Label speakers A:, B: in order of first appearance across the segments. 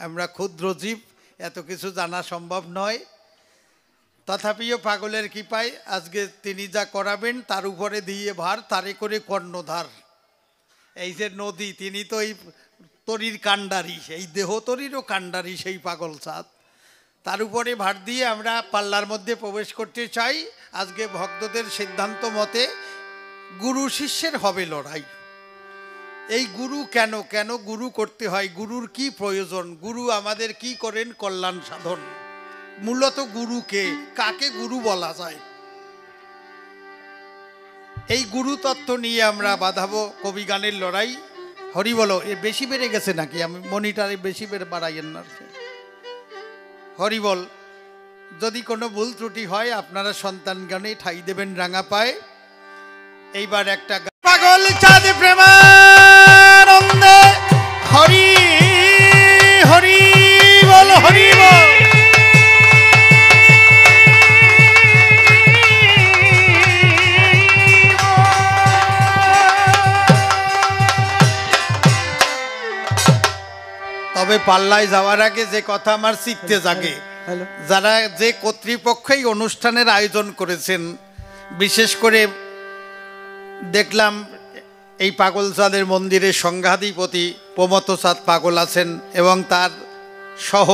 A: আমরা ক্ষুদ্র জীব, এত কিছু জানা সম্ভব নয়। তথাপিও পাগলের কৃপায় আজকে তিনি যা করাবেন তার উপরে দিয়ে ভার, তারে করে কর্ণধার। এই যে নদী, তিনি তো এই তরির কাণ্ডারি, এই দেহ তরিরও কাণ্ডারি সেই পাগল চাঁদ। তার উপরে ভার দিয়ে আমরা পাল্লার মধ্যে প্রবেশ করতে চাই। আজকে ভক্তদের সিদ্ধান্ত মতে গুরু শিষ্যের হবে লড়াই। এই গুরু কেন কেন গুরু করতে হয়, গুরুর কি প্রয়োজন, গুরু আমাদের কি করেন কল্যাণ সাধন, মূলত গুরুকে কাকে গুরু বলা যায়, এই গুরু তত্ত্ব নিয়ে আমরা বাঁধাবো কবি গানের লড়াই। হরি বলো। এ বেশি বেড়ে গেছে নাকি? আমি মনিটারে বেশি বেড়ে বাড়াইয়েন না। হরি বল। যদি কোনো ভুল ত্রুটি হয় আপনারা সন্তান গানে ঠাই দেবেন রাঙা পায়। এইবার একটা পাগল চাঁদ প্রেমানন্দে হরি হরি বল, হরি বল। তবে পাল্লায় যাওয়ার আগে যে কথা আমার শিখতে জাগে, যারা যে কর্তৃপক্ষই অনুষ্ঠানের আয়োজন করেছেন, বিশেষ করে দেখলাম এই পাগল চাঁদের মন্দিরের সংঘাধিপতি প্রমথ চাঁদ পাগল আছেন এবং তার সহ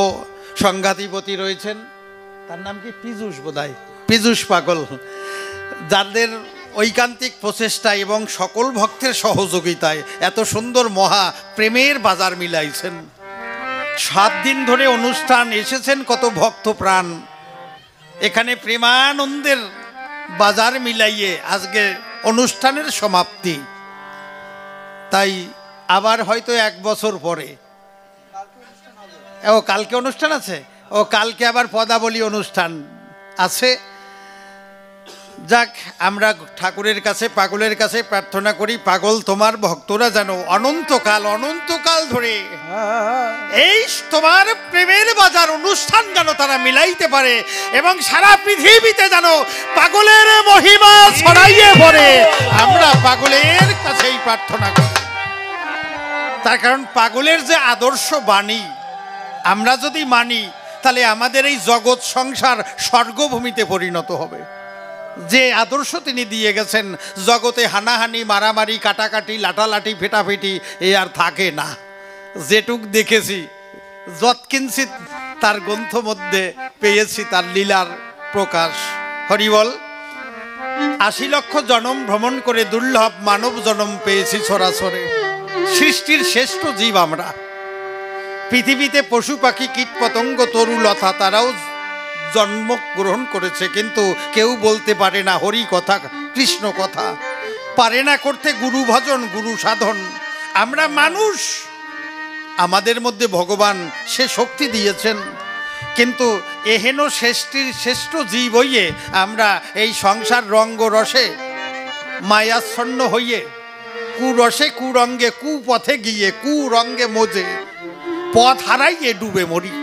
A: সংঘাধিপতি রয়েছেন, তার নাম কি পীযূষ, বোধহয় পীযূষ পাগল, যাদের ঐকান্তিক প্রচেষ্টা এবং সকল ভক্তের সহযোগিতায় এত সুন্দর মহা প্রেমের বাজার মিলাইছেন। 7 দিন ধরে অনুষ্ঠান, এসেছেন কত ভক্ত প্রাণ, এখানে প্রেমানন্দের বাজার মিলাইয়ে আজকে অনুষ্ঠানের সমাপ্তি। তাই আবার হয়তো 1 বছর পরে, ও কালকে অনুষ্ঠান আছে, ও কালকে আবার পদাবলী অনুষ্ঠান আছে। যাক, আমরা ঠাকুরের কাছে, পাগলের কাছে প্রার্থনা করি, পাগল তোমার ভক্তরা যেন অনন্তকাল ধরে এই তোমার প্রেমের বাজার অনুষ্ঠান যেন তারা মিলাইতে পারে এবং সারা পৃথিবীতে যেন পাগলের মহিমা ছড়াইয়ে পড়ে। আমরা পাগলের কাছেই প্রার্থনা করি। তার কারণ পাগলের যে আদর্শ বাণী আমরা যদি মানি, তাহলে আমাদের এই জগৎ সংসার স্বর্গভূমিতে পরিণত হবে। যে আদর্শ তিনি দিয়ে গেছেন, জগতে হানাহানি, মারামারি, কাটাকাটি, লাঠালাঠি, ফেটাফেটি এ আর থাকে না। যেটুক দেখেছি, যৎকিঞ্চিত তার গ্রন্থ মধ্যে পেয়েছি তার লীলার প্রকাশ। হরিবল। 80 লক্ষ জনম ভ্রমণ করে দুর্লভ মানব জনম পেয়েছি ছড়াছড়ে। সৃষ্টির শ্রেষ্ঠ জীব আমরা। পৃথিবীতে পশু পাখি, কীট পতঙ্গ, তরু লতা তারাও জন্ম গ্রহণ করেছে, কিন্তু কেউ বলতে পারে না হরি কথা, কৃষ্ণ কথা, পারে না করতে গুরু ভজন, গুরু সাধন। আমরা মানুষ, আমাদের মধ্যে ভগবান সে শক্তি দিয়েছেন, কিন্তু এহেন শ্রেষ্ঠ জীব হইয়ে আমরা এই সংসার রঙ্গ রসে মায়াচ্ছন্ন হইয়ে কুরসে কুরঙ্গে কুপথে গিয়ে কুরঙ্গে মজে পথ হারাইয়ে ডুবে মরি।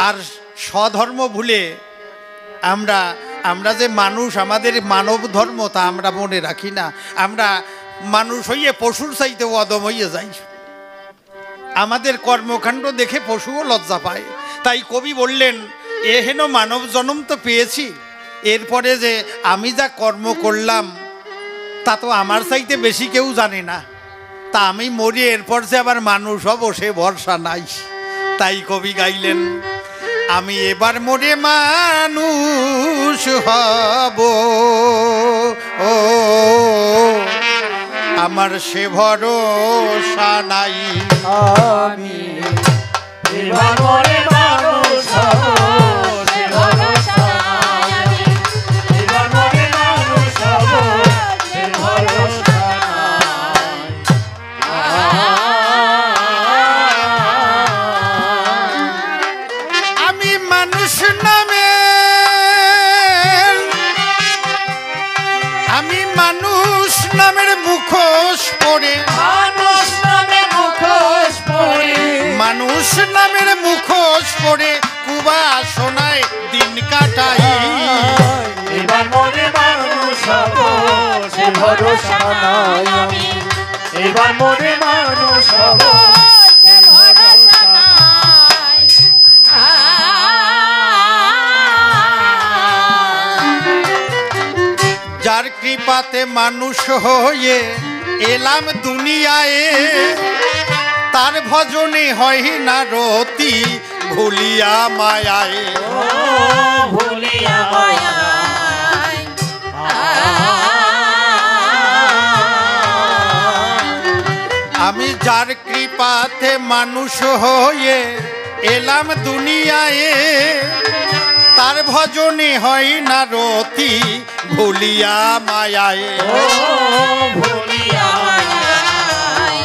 A: আর স্বধর্ম ভুলে আমরা যে মানুষ, আমাদের মানব ধর্ম তা আমরা মনে রাখি না। আমরা মানুষ হইয়ে পশুর চাইতেও অদম হইয়ে যাই। আমাদের কর্মকাণ্ড দেখে পশুও লজ্জা পায়। তাই কবি বললেন, এহেন মানব জন্ম তো পেয়েছি, এরপরে যে আমি যা কর্ম করলাম তা তো আমার চাইতে বেশি কেউ জানে না। তা আমি মরি, এরপর যে আবার মানুষ হব সে ভরসা নাই। তাই কবি গাইলেন, আমি এবার মরে মানুষ হব, ও আমার সে ভরসা নাই।
B: আমি এবার মরে মানুষ হব, সে ভরসা নাই। এবার মরে মানুষ হব, সে ভরসা নাই।
A: আমি মানুষ নামে, আমি মানুষ নামের মুখোশ পরে,
B: মানুষ নামের মুখোশ পরে,
A: মানুষ নামের মুখোশ পরে কুবাসনায় দিন কাটাই।
B: এবার মরে মানুষ হব, সে ভরসা নাই। আমি এবার মরে মানুষ হব, সে ভরসা নাই।
A: কৃপাতে মানুষ হয়ে এলাম দুনিয়ায়, তার ভজনে হয় না রতি ভুলিয়া মায়ায়।
B: ভুলিয়া মায়ায়
A: আমি যার কৃপাতে মানুষ হয়ে এলাম দুনিয়ায়, তার ভজনে হয় না রতি ভুলিয়া মায়ায়।
B: ভুলিয়া মায়ায়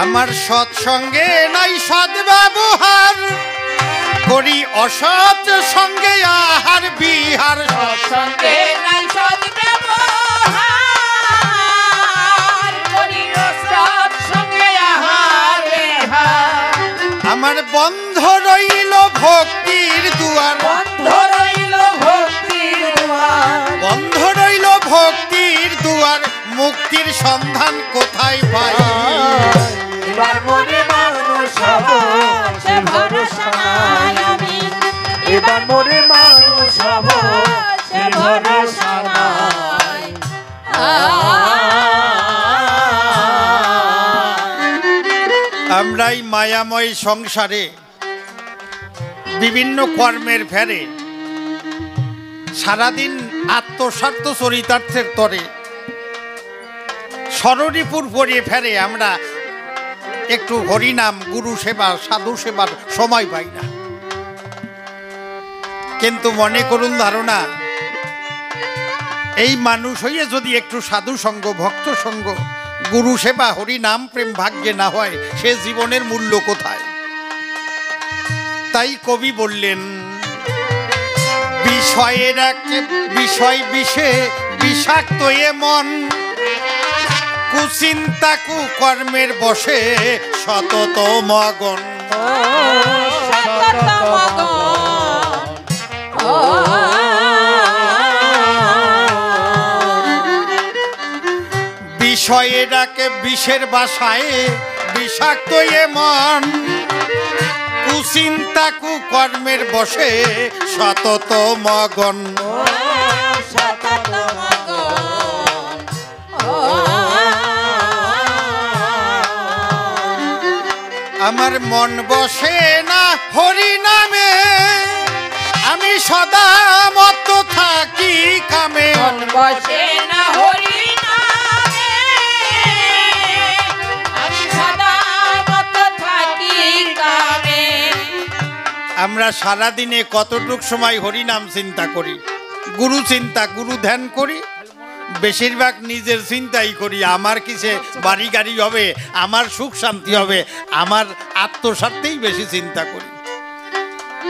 A: আমার সৎসঙ্গে নাই সৎ ব্যবহার, করি অসৎ সঙ্গে আহার বিহার।
B: সৎসঙ্গে নাই সৎ ব্যবহার, করি সৎসঙ্গে আহার বিহার।
A: আমার বন্ধ রইল ভক্তির দুয়ার,
B: বন্ধ রইল ভক্তির দুয়ার,
A: বন্ধ রইল ভক্তির দুয়ার, মুক্তির সন্ধান কোথায় পাই?
B: এবার মনে মানুষ হব সে ভরসা নাই আমি, এবার মনে মানুষ হব সে ভরসা নাই।
A: আমরাই মায়াময় সংসারে বিভিন্ন কর্মের ফেরে সারাদিন আত্মস্বার্থ চরিতার্থের তরে সরণীপুর পড়িয়ে ফেরে আমরা একটু হরিনাম গুরু সেবা সাধু সেবার সময় পাই না। কিন্তু মনে করুন ধারণা, এই মানুষ হইয়ে যদি একটু সাধু সঙ্গ ভক্ত সঙ্গ গুরু সেবা হরিনাম প্রেম ভাগ্যে না হয়, সে জীবনের মূল্য কোথায়? তাই কবি বললেন, বিষয়ের এক বিষয় বিষে বিষাক্ত এ মন, কুচিন্তা কুকর্মের বসে সতত মগন। বিষয়ে ডাকে বিষের বাসায় বিষাক্ত এ মন, কুচিন্তা কুকর্মের বসে সতত মগন। আমার মন বসে না হরি নামে, আমি সদা মত থাকি কামে।
B: মন বসে না হরি নামে, আমি সদা মত থাকি কামে।
A: আমরা সারাদিনে কতটুক সময় হরিনাম চিন্তা করি, গুরু চিন্তা গুরু ধ্যান করি? বেশিরভাগ নিজের চিন্তাই করি, আমার কিসে বাড়ি গাড়ি হবে, আমার সুখ শান্তি হবে, আমার আত্মস্বার্থেই বেশি চিন্তা করি।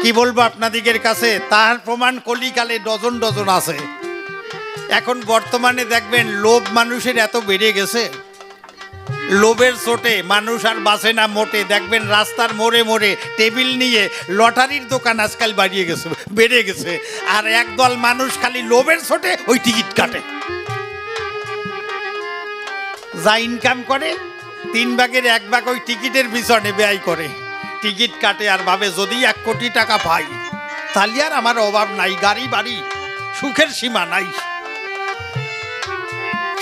A: কি বলবো আপনাদিগের কাছে, তার প্রমাণ কলিকালে ডজন ডজন আছে। এখন বর্তমানে দেখবেন লোভ মানুষের এত বেড়ে গেছে, লোভের চোটে মানুষ আর বাঁচে না মোটে। দেখবেন রাস্তার মোড়ে মোড়ে টেবিল নিয়ে লটারির দোকান আজকাল বাড়িয়ে গেছে, বেড়ে গেছে। আর একদল মানুষ খালি লোভের চোটে ওই টিকিট কাটে, যা ইনকাম করে 3 ভাগের 1 ভাগ ওই টিকিটের পিছনে ব্যয় করে। টিকিট কাটে আর ভাবে যদি 1 কোটি টাকা পাই তাহলে আর আমার অভাব নাই, গাড়ি বাড়ি সুখের সীমা নাই।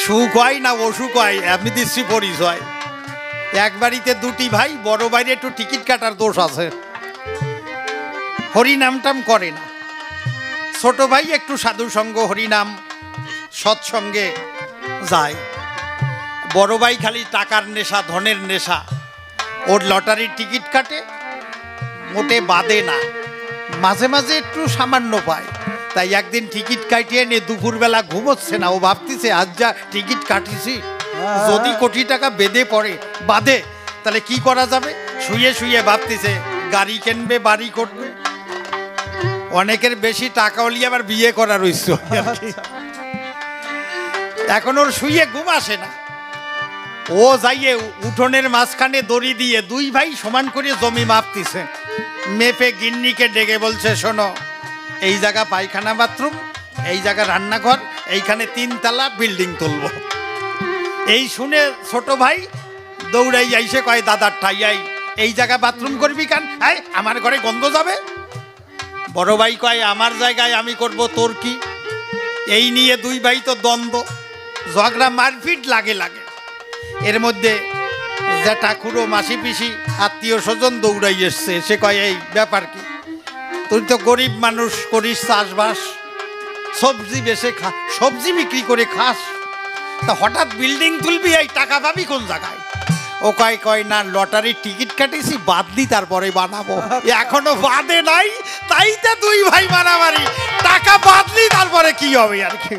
A: সুখ হয় না অসুখ হয়, আমি দিচ্ছি পরিচয়। এক বাড়িতে 2টি ভাই, বড় বাইরে একটু টিকিট কাটার দোষ আছে, হরিনামটাম করে না। ছোট ভাই একটু সাধু সঙ্গ হরিনাম সৎসঙ্গে যায়, বড় ভাই খালি টাকার নেশা ধনের নেশা, ওর লটারির টিকিট কাটে, মোটে বাদে না, মাঝে মাঝে একটু সামান্য পায়। তাই একদিন টিকিট কাটিয়ে নিয়ে দুপুরবেলা ঘুমোচ্ছে না, ও ভাবতেছে আজ যা টিকিট কাটিছি যদি কোটি টাকা বেঁধে পড়ে বাদে তাহলে কি করা যাবে। শুয়ে শুয়ে ভাবতেছে গাড়ি কিনবে, বাড়ি করবে। অনেকের বেশি টাকা হলে আবার বিয়ে করার ইচ্ছা। এখন ওর শুয়ে ঘুম আসে না, ও যাইয়ে উঠোনের মাঝখানে দড়ি দিয়ে 2 ভাই সমান করে জমি মাপতিছে। মেপে গিন্নিকে ডেকে বলছে, শোনো এই জায়গা পায়খানা বাথরুম, এই জায়গা রান্নাঘর, এইখানে 3 তলা বিল্ডিং তুলব। এই শুনে ছোট ভাই দৌড়াই আইসে কয়, দাদার ঠাইয়াই এই জায়গা বাথরুম করবি কেন? আমার ঘরে গন্ধ যাবে। বড় ভাই কয় আমার জায়গায় আমি করব, তোর কি? এই নিয়ে দুই ভাই তো দ্বন্দ্ব, ঝগড়া মারপিট লাগে। এর মধ্যে জ্যাঠা খুড়ো মাসি পিসি আত্মীয় স্বজন দৌড়াই এসছে। সে কয় এই ব্যাপার কি, তুই তো গরিব মানুষ, করিস চাষবাস, সবজি বেচে সবজি বিক্রি করে খাস, তা হঠাৎ বিল্ডিং তুলবি, এই টাকা পাবি কোন জায়গায়? ও কয় না, লটারির টিকিট কাটিছি, বাদলি তারপরে বানাবো। এখনো বাদে নাই, তাইতে দুই ভাই মারামারি। টাকা বাদলি তারপরে কি হবে আর কি?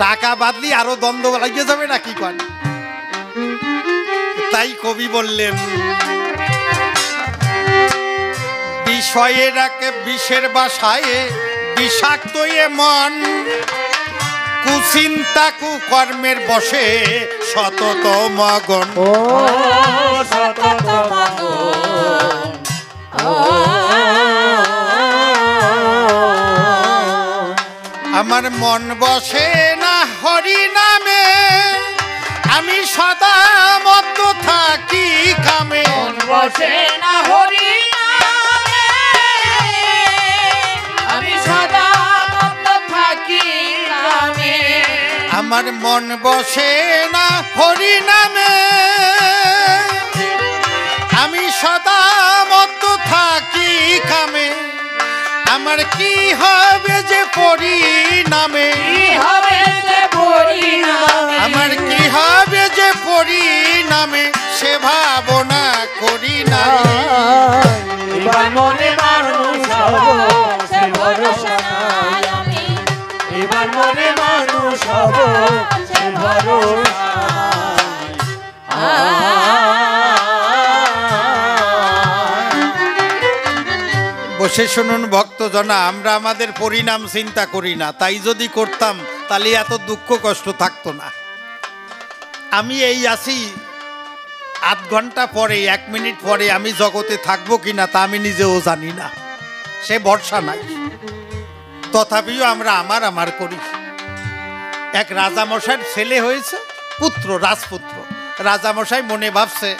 A: টাকা বাদলি আরো দ্বন্দ্ব লাগিয়ে যাবে না, কি করেন? তাই কবি বললেন, বিষয়ে রাখে বিষের বাসায় বিষাক্ত এ মন, কুচিন্তা কুকর্মের বসে সতত মগন।
B: ও সতত মগন,
A: আমার মন বসে না হরি নামে, আমি সদা মত্ত থাকি কামে।
B: মন বসে না হরি নামে, আমি সদা মত্ত থাকি কামে।
A: আমার মন বসে না হরি নামে, আমি সদা মত্ত থাকি কামে। আমার কি হবে যে পরিণামে,
B: কি হবে যে পরিণামে,
A: আমার কি হবে যে পরিণামে, সে ভাবনা করি না।
B: এবার মনে মানুষ হব, সে ভরসা নাই আমি। এবার মনে মানুষ হব, সে ভরসা
A: বসে শুনুন ভক্তজনা, আমরা আমাদের পরিণাম চিন্তা করি না। তাই যদি করতাম তাহলে এত দুঃখ কষ্ট থাকতো না। আমি এই আছি, আধ ঘন্টা পরে, 1 মিনিট পরে আমি জগতে থাকবো কিনা তা আমি নিজেও জানি না, সে ভরসা নাই। তথাপিও আমরা আমার করি। এক রাজামশাইয়ের ছেলে হয়েছে, পুত্র, রাজপুত্র। রাজামশাই মনে ভাবছে,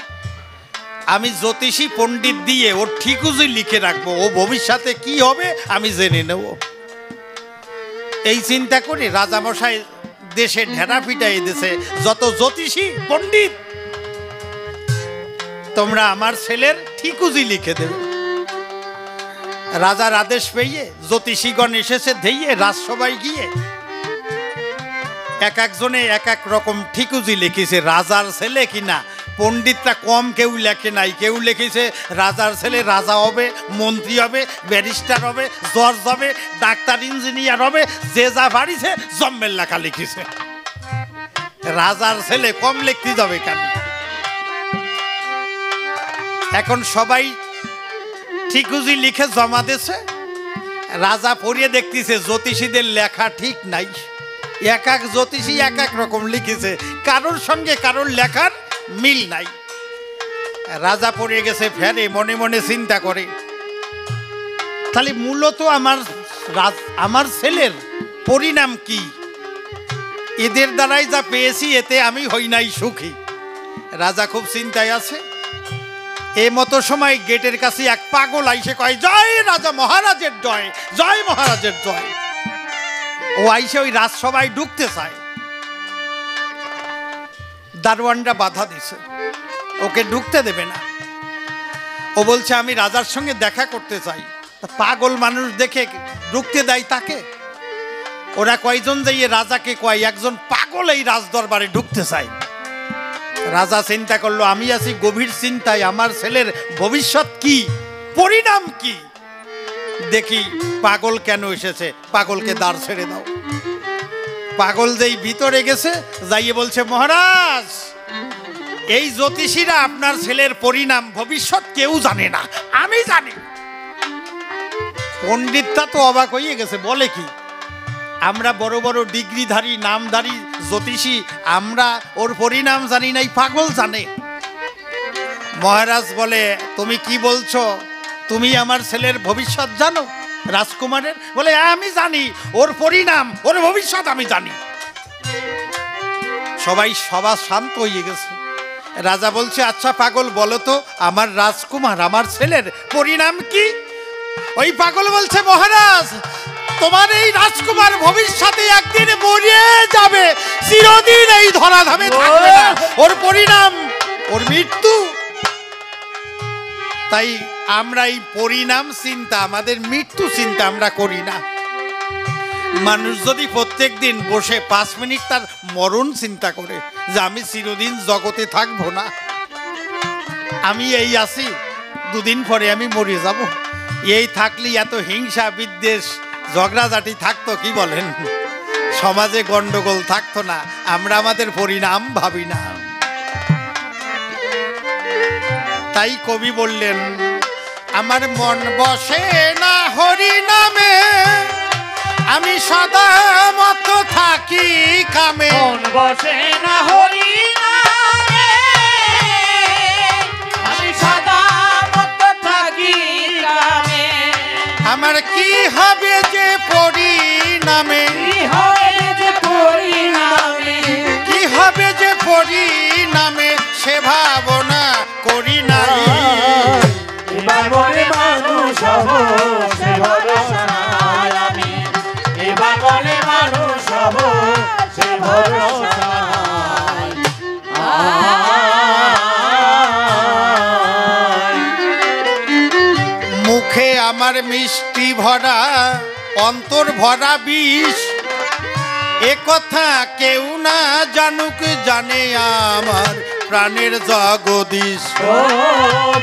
A: আমি জ্যোতিষী পণ্ডিত দিয়ে ওর ঠিকুজি লিখে রাখবো, ও ভবিষ্যতে কি হবে আমি জেনে নেব। এই চিন্তা করে রাজামশাই দেশে ঢেরা পিটাই দিয়েছে, যত জ্যোতিষী পণ্ডিত তোমরা আমার ছেলের ঠিকুজি লিখে দেবে। রাজার আদেশ পেয়ে জ্যোতিষীগণ এসেছে ধেয়ে রাজসভায় গিয়ে এক একজনে এক এক রকম ঠিকুজি লিখেছে। রাজার ছেলে কিনা, পণ্ডিতরা কম কেউ লেখে নাই। কেউ লিখেছে রাজার ছেলে রাজা হবে, মন্ত্রী হবে, ব্যারিস্টার হবে, জজ হবে, ডাক্তার, ইঞ্জিনিয়ার হবে, যে যা বাড়িছে জম্মের লেখা লিখেছে। রাজার ছেলে কম লিখতে যাবে কেন? এখন সবাই ঠিকুজি লিখে জমা দিয়েছে। রাজা পড়িয়ে দেখতেছে জ্যোতিষীদের লেখা ঠিক নাই। এক এক জ্যোতিষী এক এক রকম লিখেছে, কারোর সঙ্গে কারোর লেখার মিল নাই। রাজা পড়ে গেছে ফেরে, মনে মনে চিন্তা করে, তাহলে মূলত আমার ছেলের পরিণাম কি? এদের দ্বারাই যা পেয়েছি এতে আমি হই নাই সুখী। রাজা খুব চিন্তায় আছে। এই মতো সময় গেটের কাছে এক পাগল আইসে কয়, জয় রাজা মহারাজের জয়, জয় মহারাজের জয়। ও আইসে ওই রাজসভায় ঢুকতে চায়, দারোয়ানরা বাধা দিছে, ওকে ঢুকতে দেবে না। ও বলছে আমি রাজার সঙ্গে দেখা করতে চাই। পাগল মানুষ দেখে ঢুকতে দেয় তাকে? ওরা কয়জন যাইয়ে রাজাকে কয় একজন পাগল এই রাজদরবারে ঢুকতে চায়। রাজা চিন্তা করলো, আমি আছি গভীর চিন্তায়, আমার ছেলের ভবিষ্যৎ কি, পরিণাম কি, দেখি পাগল কেন এসেছে, পাগলকে দ্বার ছেড়ে দাও। পাগল যেই ভিতরে গেছে, যাইয়ে বলছে, মহারাজ এই জ্যোতিষীরা আপনার ছেলের পরিণাম ভবিষ্যৎ কেউ জানে না, আমি জানি। পণ্ডিতটা তো অবাক হয়ে গেছে, বলে কি, আমরা বড় বড় ডিগ্রিধারী নামধারী জ্যোতিষী, আমরা ওর পরিণাম জানি নাই, পাগল জানে। মহারাজ বলে, তুমি কি বলছো, তুমি আমার ছেলের ভবিষ্যৎ জানো? রাজকুমারের বলে, আমি জানি ওর পরিণাম, ওর ভবিষ্যৎ আমি জানি। সবাই সভা শান্ত হয়ে গেছে। রাজা বলছে, আচ্ছা পাগল বলো তো, আমার রাজকুমার, আমার ছেলের পরিণাম কি? ওই পাগল বলছে মহারাজ তোমার এই রাজকুমার ভবিষ্যতে একদিন মরিয়ে যাবে, চিরদিন এই ধরাধামে থাকবে না, ওর পরিণাম ওর মৃত্যু। তাই আমরা এই পরিণাম চিন্তা, আমাদের মৃত্যু চিন্তা আমরা করি না। মানুষ যদি প্রত্যেক দিন বসে 5 মিনিট তার মরণ চিন্তা করে যে আমি চিরদিন জগতে থাকবো না, আমি এই আছি, 2 দিন পরে আমি মরে যাব, এই থাকলে এত হিংসা বিদ্বেষ ঝগড়াঝাটি থাকতো কি বলেন? সমাজে গন্ডগোল থাকতো না। আমরা আমাদের পরিণাম ভাবি না। তাই কবি বললেন আমার মন বসে না হরি নামে, আমি সদা মত থাকি কামে।
B: মন বসে না হরি নামে, আমি সদা মত থাকি কামে।
A: আমার কি হবে যে পরিণামে,
B: কি হবে যে পরিণামে,
A: কি হবে যে পরিণামে, সে ভাবনা করি নাই।
B: এবার বলে মানুষ হব সে ভরসা নাই আমি, এবার বলে মানুষ হব সে ভরসা নাই।
A: মুখে আমার মিষ্টি ভরা অন্তর ভরা বিষ, এ কথা কেউ না জানুক, জানে আমার প্রাণের জগদীশ।
B: ও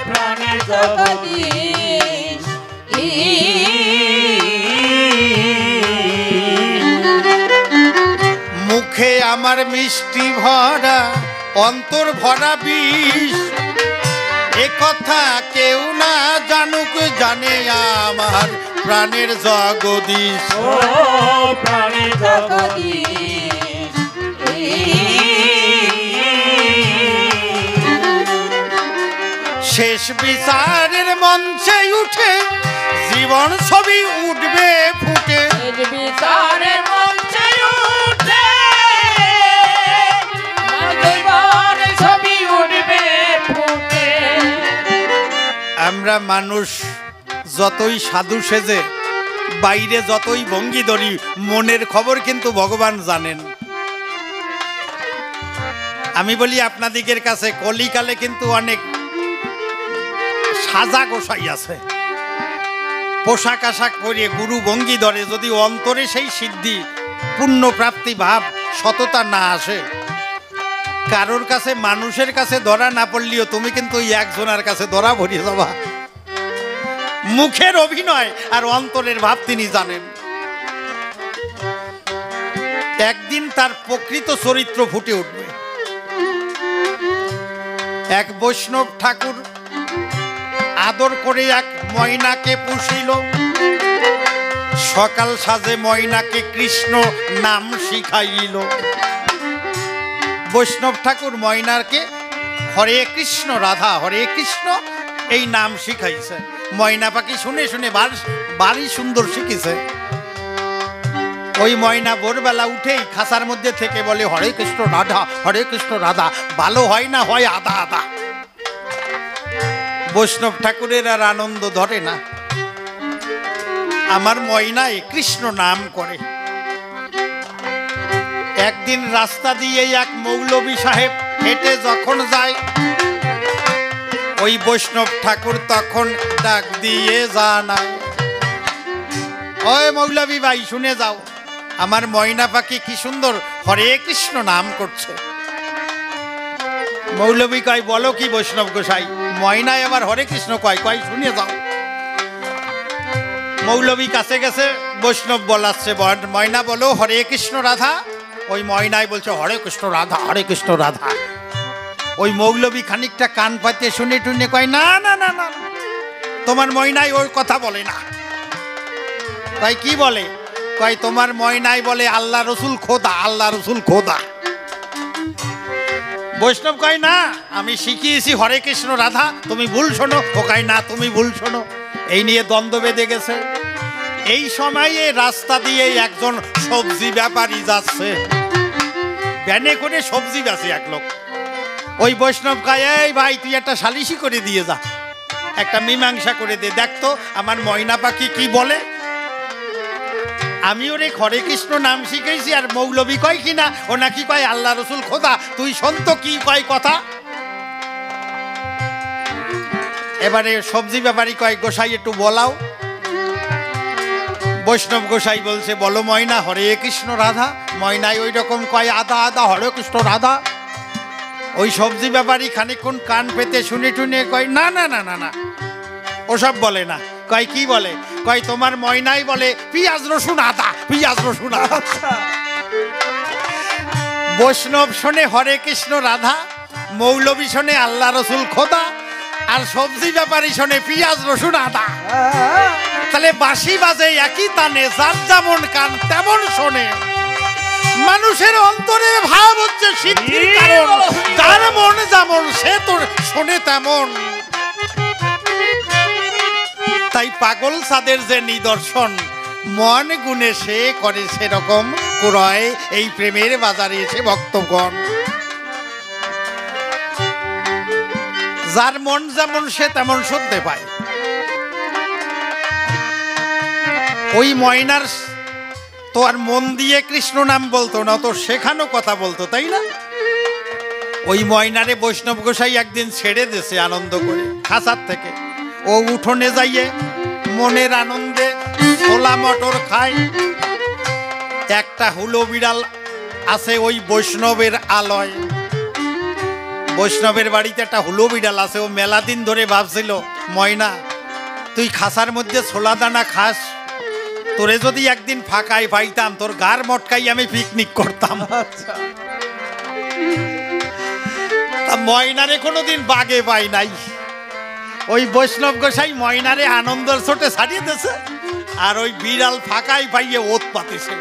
B: প্রাণের জগদীশ,
A: মুখে আমার মিষ্টি ভরা অন্তর ভরা বিষ, এ কথা কেউ না জানুক, জানে আমার প্রাণের জগদীশ।
B: ও প্রাণের জগদীশ,
A: শেষ বিচারের মঞ্চে উঠে জীবন ছবি উঠবে ফুটে,
B: বিচারের মঞ্চে উঠে জীবন ছবি উঠবে ফুটে।
A: আমরা মানুষ যতই সাধু সেজে বাইরে যতই ভঙ্গি ধরি, মনের খবর কিন্তু ভগবান জানেন। আমি বলি আপনাদিগের কাছে কলিকালে কিন্তু অনেক সাজা গোসাই আছে, পোশাক আশাক পরে গুরু ভঙ্গি ধরে, যদি অন্তরে সেই সিদ্ধি পুণ্য প্রাপ্তি ভাব সততা না আসে, কারোর কাছে মানুষের কাছে ধরা না পড়লেও তুমি কিন্তু একজনের কাছে ধরা ভরিয়ে যাবা। মুখের অভিনয় আর অন্তরের ভাব তিনি জানেন। একদিন তার প্রকৃত চরিত্র ফুটে উঠবে। এক বৈষ্ণব ঠাকুর আদর করে এক ময়নাকে পুষিল, সকাল সাজে ময়নাকে কৃষ্ণ নাম শিখাইল। বৈষ্ণব ঠাকুর ময়নাকে হরে কৃষ্ণ রাধা হরে কৃষ্ণ এই নাম শিখাইছে। ময়না পাখি শুনে শুনে বাড়ি সুন্দর শিখেছে। ওই ময়না ভোরবেলা উঠেই খাঁচার মধ্যে থেকে বলে হরে কৃষ্ণ রাধা হরে কৃষ্ণ রাধা, ভালো হয় না হয় আদা আদা। বৈষ্ণব ঠাকুরের আর আনন্দ ধরে না, আমার ময়নায় কৃষ্ণ নাম করে। একদিন রাস্তা দিয়ে এক মৌলভী সাহেব হেঁটে যখন যায়, ওই বৈষ্ণব ঠাকুর তখন ডাক দিয়ে জানায়, ওই মৌলভী ভাই শুনে যাও, আমার ময়না পাখি কি সুন্দর হরে কৃষ্ণ নাম করছে। মৌলভী কয় বলো কি বৈষ্ণব গোসাই, ময়নায় আবার হরে কৃষ্ণ কয়, কয় শুনে যাও। মৌলভী কাছে গেছে, বৈষ্ণব বলাচ্ছে ময়না বলো হরে কৃষ্ণ রাধা। ওই ময়নায় বলছে হরে কৃষ্ণ রাধা হরে কৃষ্ণ রাধা। ওই মৌলভী খানিকটা কান পাতিয়ে শুনে টুনে কয় না না না না, তোমার ময়নায় ওই কথা বলে না। তাই কি বলে? কয় তোমার ময়নায় বলে আল্লাহ রসুল খোদা, আল্লাহ রসুল খোদা। বৈষ্ণব কয় না, আমি শিখিয়েছি হরে কৃষ্ণ রাধা, তুমি ভুল শোনো। ও কয় না, তুমি ভুল শোনো। এই নিয়ে দ্বন্দ্ব বেঁধে গেছে। এই সময়ে রাস্তা দিয়ে একজন সবজি ব্যাপারী যাচ্ছে, ভ্যানে করে সবজি বেচে এক লোক। ওই বৈষ্ণব কয় এই ভাই তুই একটা সালিশি করে দিয়ে যা, একটা মীমাংসা করে দে, দেখতো আমার ময়না পাখি কি বলে। আমি ওরে হরে কৃষ্ণ নাম শিখেছি, আর মৌলবী কয় কিনা ও নাকি কয় আল্লাহ রসুল খোদা, তুই শোন তো কি কয় কথা। এবারে সবজি ব্যাপারী কয় গোসাই একটু বলাও। বৈষ্ণব গোসাই বলছে বলো ময়না হরে কৃষ্ণ রাধা। ময়নাই ওই রকম কয় আধা আধা হরে কৃষ্ণ রাধা। ওই সবজি ব্যাপারী খানিকক্ষণ কান পেতে শুনে টুনে কয় না না না না না, ওসব বলে না। কয় কি বলে? কয় তোমার ময়নাই বলে পিঁয়াজ রসুন আদা, পিঁয়াজ রসুন আদা। বৈষ্ণব শোনে হরে কৃষ্ণ রাধা, মৌলবী শোনে আল্লাহ রসুল খোদা, আর সবজি ব্যাপারী শোনে পিঁয়াজ রসুন আদা। তাহলে বাঁশি বাজে একই তানে, যার যেমন কান তেমন শোনে। মানুষের অন্তরে ভাব হচ্ছে সিদ্ধির কারণ, যার মন যেমন সে তো শোনে তেমন। তাই পাগল সাদের যে নিদর্শন, মন গুণে সে করে সেরকম ক্রয়। এই প্রেমের বাজারে এসে ভক্তগণ, যার মন যেমন সে তেমন শুনতে পায়। ওই ময়নার তো আর মন দিয়ে কৃষ্ণ নাম বলতো না, তো শেখানো কথা বলতো, তাই না? ওই ময়নারে বৈষ্ণব গোসাই একদিন ছেড়ে দিয়েছে আনন্দ করে খাসার থেকে। ও উঠোনে যাইয়ে মনের আনন্দে ছোলা মটর খায়। একটা হুলো বিড়াল আছে ওই বৈষ্ণবের আলয়, বৈষ্ণবের বাড়িতে একটা হুলো বিড়াল আছে। ও মেলা দিন ধরে ভাবছিল ময়না তুই খাসার মধ্যে ছোলা দানা খাস, তোরে যদি একদিন ফাঁকায় পাইতাম তোর গার মটকাই আমি পিকনিক করতাম। ময়নারে কোনোদিন বাগে পাই নাই। ওই বৈষ্ণব গোসাই ময়নারে আনন্দের ছোটে ছাড়িয়ে দিয়েছে, আর ওই বিড়াল ফাঁকায় পাইয়ে ওত পাতিছে।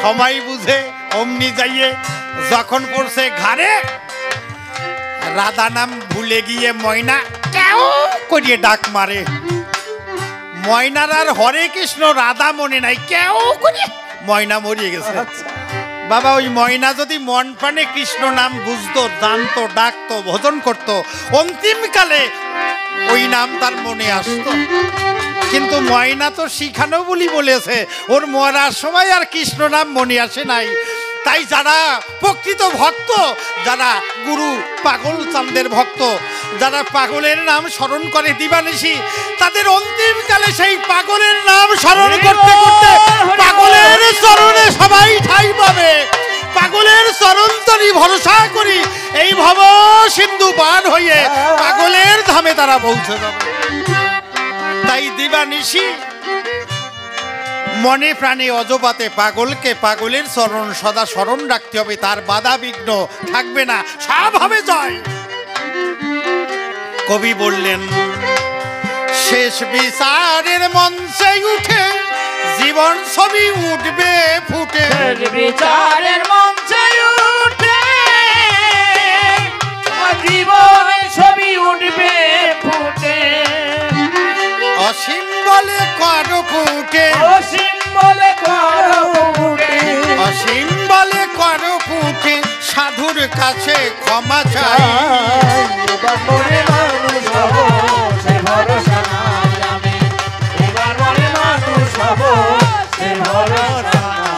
A: সময় বুঝে অমনি যাইয়ে যখন পড়ছে ঘাড়ে, রাধা নাম ভুলে গিয়ে ময়না কেউ করিয়ে ডাক মারে। ময়নার আর হরে কৃষ্ণ রাধা মনে নাই, কেউ করে ময়না মরিয়ে গেছে। বাবা ওই ময়না যদি মন প্রাণে কৃষ্ণ নাম বুঝতো, জানতো, ডাকতো, ভজন করতো, অন্তিমকালে ওই নাম তার মনে আসতো। কিন্তু ময়না তো শিখানো বলি বলেছে, ওর মরার সময় আর কৃষ্ণ নাম মনে আসে নাই। তাই যারা প্রকৃত ভক্ত, যারা গুরু পাগল চাঁদের ভক্ত, যারা পাগলের নাম স্মরণ করে দিবানিশি, তাদের অন্তিমকালে সেই পাগলের নাম স্মরণ করতে করতে পাগলের চরণে সবাই ঠাই পাবে। পাগলের চরণ তরি ভরসা করি এই ভব সিন্ধু পার হয়ে পাগলের ধামে তারা পৌঁছে যাবে। তাই দিবানিশি মনে প্রাণে অজপাতে পাগলকে পাগলের চরণ সদা স্মরণ রাখতে হবে, তার বাধা বিঘ্ন থাকবে না, সব হবে জয়। কবি বললেন শেষ বিচারের মঞ্চে উঠে জীবন ছবি উঠবে ফুটে,
B: বিচারের মঞ্চে উঠে জীবন ছবি উঠবে ফুটে।
A: অসীম বলে কর ফুটে,
B: অসীম বলে কর ফুটে,
A: অসীম বলে কর ফুটে, সাধুর কাছে ক্ষমা চাই।
B: এবার মনে মানুষ হব সে ভরসা নাই আমি, এবার মনে মানুষ হব সে ভরসা নাই।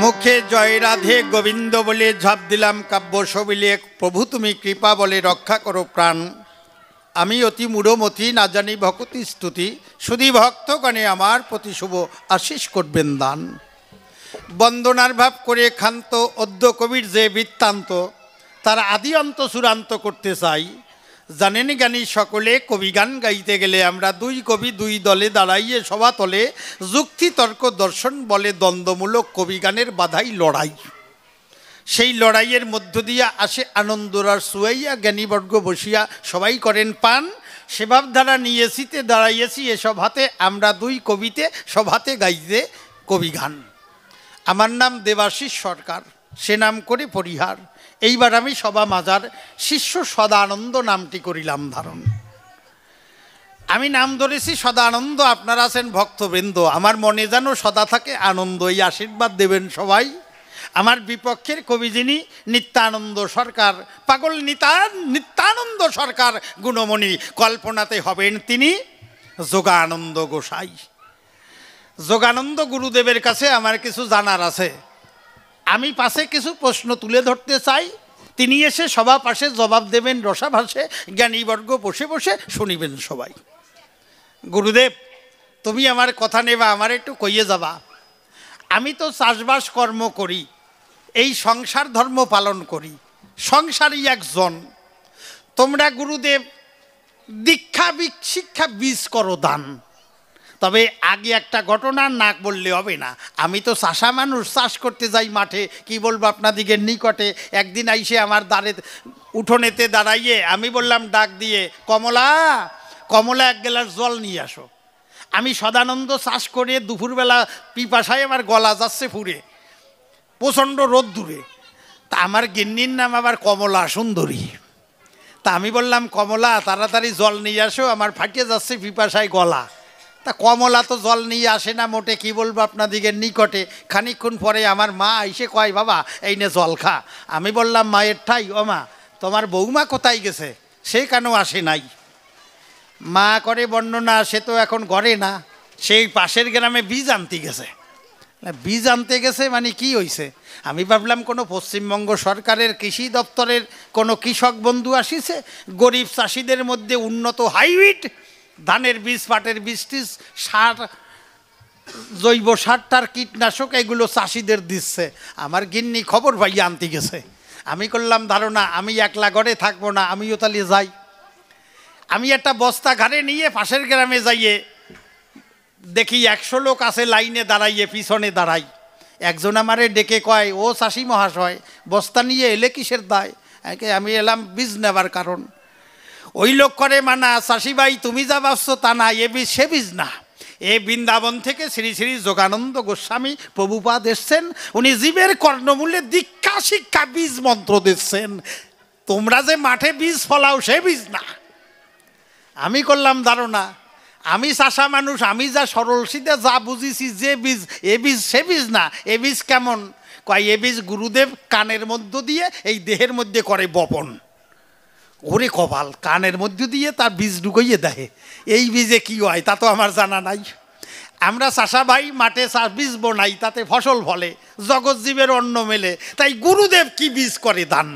A: মুখে জয় রাধে গোবিন্দ বলে ঝাঁপ দিলাম কাব্য সবিলে, প্রভু তুমি কৃপা বলে রক্ষা করো প্রাণ। আমি অতি মূঢ়মতি না জানি ভক্তি স্তুতি, শুধু ভক্তগণে আমার প্রতি শুভ আশিস করবেন দান। বন্দনার ভাব করে ক্ষান্ত অদ্য কবির যে বৃত্তান্ত, তার আদি অন্ত চূড়ান্ত করতে চাই। জানেন জ্ঞানী সকলে কবিগান গাইতে গেলে আমরা দুই কবি দুই দলে দাঁড়াইয়ে সভা তলে যুক্তি তর্ক দর্শন বলে দ্বন্দ্বমূলক কবিগানের বাধাই লড়াই। সেই লড়াইয়ের মধ্য দিয়া আসে আনন্দরার সুয়াইয়া, জ্ঞানীবর্গ বসিয়া সবাই করেন পান। সেভাব ধারা নিয়েছিতে দাঁড়াইয়েছি এসব হাতে, আমরা দুই কবিতে সভাতে গাইতে কবিগান। আমার নাম দেবাশিস সরকার, সে নাম করে পরিহার। এইবার আমি সভা মাজার শিষ্য সদানন্দ নামটি করিলাম ধারণ। আমি নাম ধরেছি সদানন্দ, আপনারা আছেন ভক্তবৃন্দ। আমার মনে যেন সদা থাকে আনন্দ, এই আশীর্বাদ দেবেন সবাই। আমার বিপক্ষের কবি যিনি নিত্যানন্দ সরকার, পাগল নিত্যানন্দ সরকার গুণমণি, কল্পনাতে হবেন তিনি যোগানন্দ গোসাই। যোগানন্দ গুরুদেবের কাছে আমার কিছু জানার আছে, আমি পাশে কিছু প্রশ্ন তুলে ধরতে চাই, তিনি এসে সবার পাশে জবাব দেবেন রসাভাসে, জ্ঞানীবর্গ বসে বসে শুনিবেন সবাই। গুরুদেব, তুমি আমার কথা নেবা, আমার একটু কইয়ে যাবা। আমি তো চাষবাস কর্ম করি, এই সংসার ধর্ম পালন করি, সংসারই একজন। তোমরা গুরুদেব দীক্ষা শিক্ষা বীজ করো দান। তবে আগে একটা ঘটনা না বললে হবে না, আমি তো চাষা মানুষ, চাষ করতে যাই মাঠে, কি বলবো আপনাদিগের নিকটে। একদিন আইসে আমার উঠোনেতে দাঁড়াইয়ে আমি বললাম ডাক দিয়ে, কমলা কমলা এক গ্লাস জল নিয়ে আসো। আমি সদানন্দ চাষ করে দুপুরবেলা পিপাসায় আমার গলা যাচ্ছে ফুরে, প্রচণ্ড রোদ দূরে। তা আমার গিন্নির নাম আবার কমলা সুন্দরী। তা আমি বললাম, কমলা তাড়াতাড়ি জল নিয়ে আসো, আমার ফাটিয়ে যাচ্ছে পিপাসায় গলা। তা কমলা তো জল নিয়ে আসে না মোটে, কি বলবো আপনাদিগের নিকটে। খানিকক্ষণ পরে আমার মা এসে কয়, বাবা এই নে জল খা। আমি বললাম, মায়ের ঠাই, ও মা তোমার বৌমা কোথায় গেছে, সে কেন আসে নাই? মা করে বর্ণনা, সে তো এখন ঘরে না, সেই পাশের গ্রামে বীজ আনতে গেছে। বীজ আনতে গেছে মানে কি হয়েছে? আমি ভাবলাম কোনো পশ্চিমবঙ্গ সরকারের কৃষি দপ্তরের কোনো কৃষক বন্ধু আসিছে, গরিব চাষিদের মধ্যে উন্নত হাইব্রিড ধানের বীজ, পাটের বীজ টিজ, সার, জৈব সার টার, কীটনাশক এগুলো চাষিদের দিচ্ছে। আমার গিন্নি খবর পাই আনতে গেছে। আমি করলাম ধারণা আমি একলা ঘরে থাকবো না, আমিও তাহলে যাই। আমি একটা বস্তা ঘাড়ে নিয়ে পাশের গ্রামে যাইয়ে দেখি 100 লোক আছে লাইনে দাঁড়াইয়ে, পিছনে দাঁড়াই। একজন আমারে ডেকে কয়, ও চাষি মহাশয় বস্তা নিয়ে এলে কিসের দায়? আমি এলাম বীজ নেবার কারণ। ওই লোক করে মানা, চাষি ভাই তুমি যা ভাবছো তা না, এ বীজ সে বীজ না। এ বৃন্দাবন থেকে শ্রী শ্রী যোগানন্দ গোস্বামী প্রভুপাদ এসছেন, উনি জীবের কর্ণমূলে দীক্ষা শিক্ষা বীজ মন্ত্র দিচ্ছেন। তোমরা যে মাঠে বীজ ফলাও সে বীজ না। আমি করলাম ধারণা, আমি চাষা মানুষ, আমি যা সরল সিধে যা বুঝিছি, যে বীজ এ বীজ সে বীজ না। এ বীজ কেমন? কয় এ বীজ গুরুদেব কানের মধ্য দিয়ে এই দেহের মধ্যে করে বপন। ওরে কপাল, কানের মধ্য দিয়ে তার বীজ ঢুকাইয়ে দেয়, এই বীজে কি হয় তা তো আমার জানা নাই। আমরা চাষা ভাই মাঠে বীজ বোনাই, তাতে ফসল ফলে, জগৎ জীবের অন্ন মেলে, তাই গুরুদেব কি বীজ করে দান।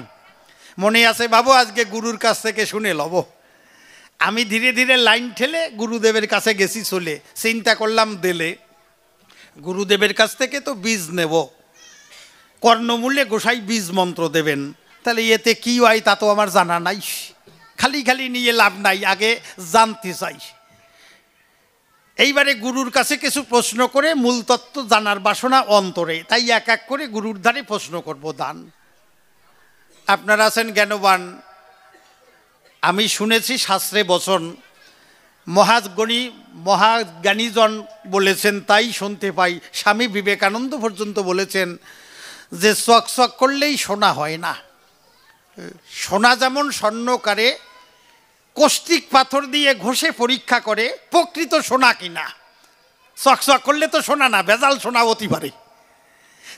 A: মনে আছে বাবু, আজকে গুরুর কাছ থেকে শুনে লব। আমি ধীরে ধীরে লাইন ঠেলে গুরুদেবের কাছে গেছি চলে। চিন্তা করলাম দিলে গুরুদেবের কাছ থেকে তো বীজ নেব, কর্ণমূলে গোসাই বীজ মন্ত্র দেবেন, তাহলে এতে কি হয় তা তো আমার জানা নাই। খালি খালি নিয়ে লাভ নাই, আগে জানতে চাই। এইবারে গুরুর কাছে কিছু প্রশ্ন করে মূল তত্ত্ব জানার বাসনা অন্তরে, তাই এক এক করে গুরুর ধারে প্রশ্ন করব দান। আপনারা আছেন জ্ঞানবান, আমি শুনেছি শাস্ত্রে বচন, মহাজ্ঞানীজন বলেছেন, তাই শুনতে পাই। স্বামী বিবেকানন্দ পর্যন্ত বলেছেন যে চক চক করলেই সোনা হয় না। সোনা যেমন স্বর্ণকারে কষ্টিক পাথর দিয়ে ঘষে পরীক্ষা করে প্রকৃত সোনা কিনা, চকচক করলে তো সোনা না, ভেজাল সোনা হতে পারে।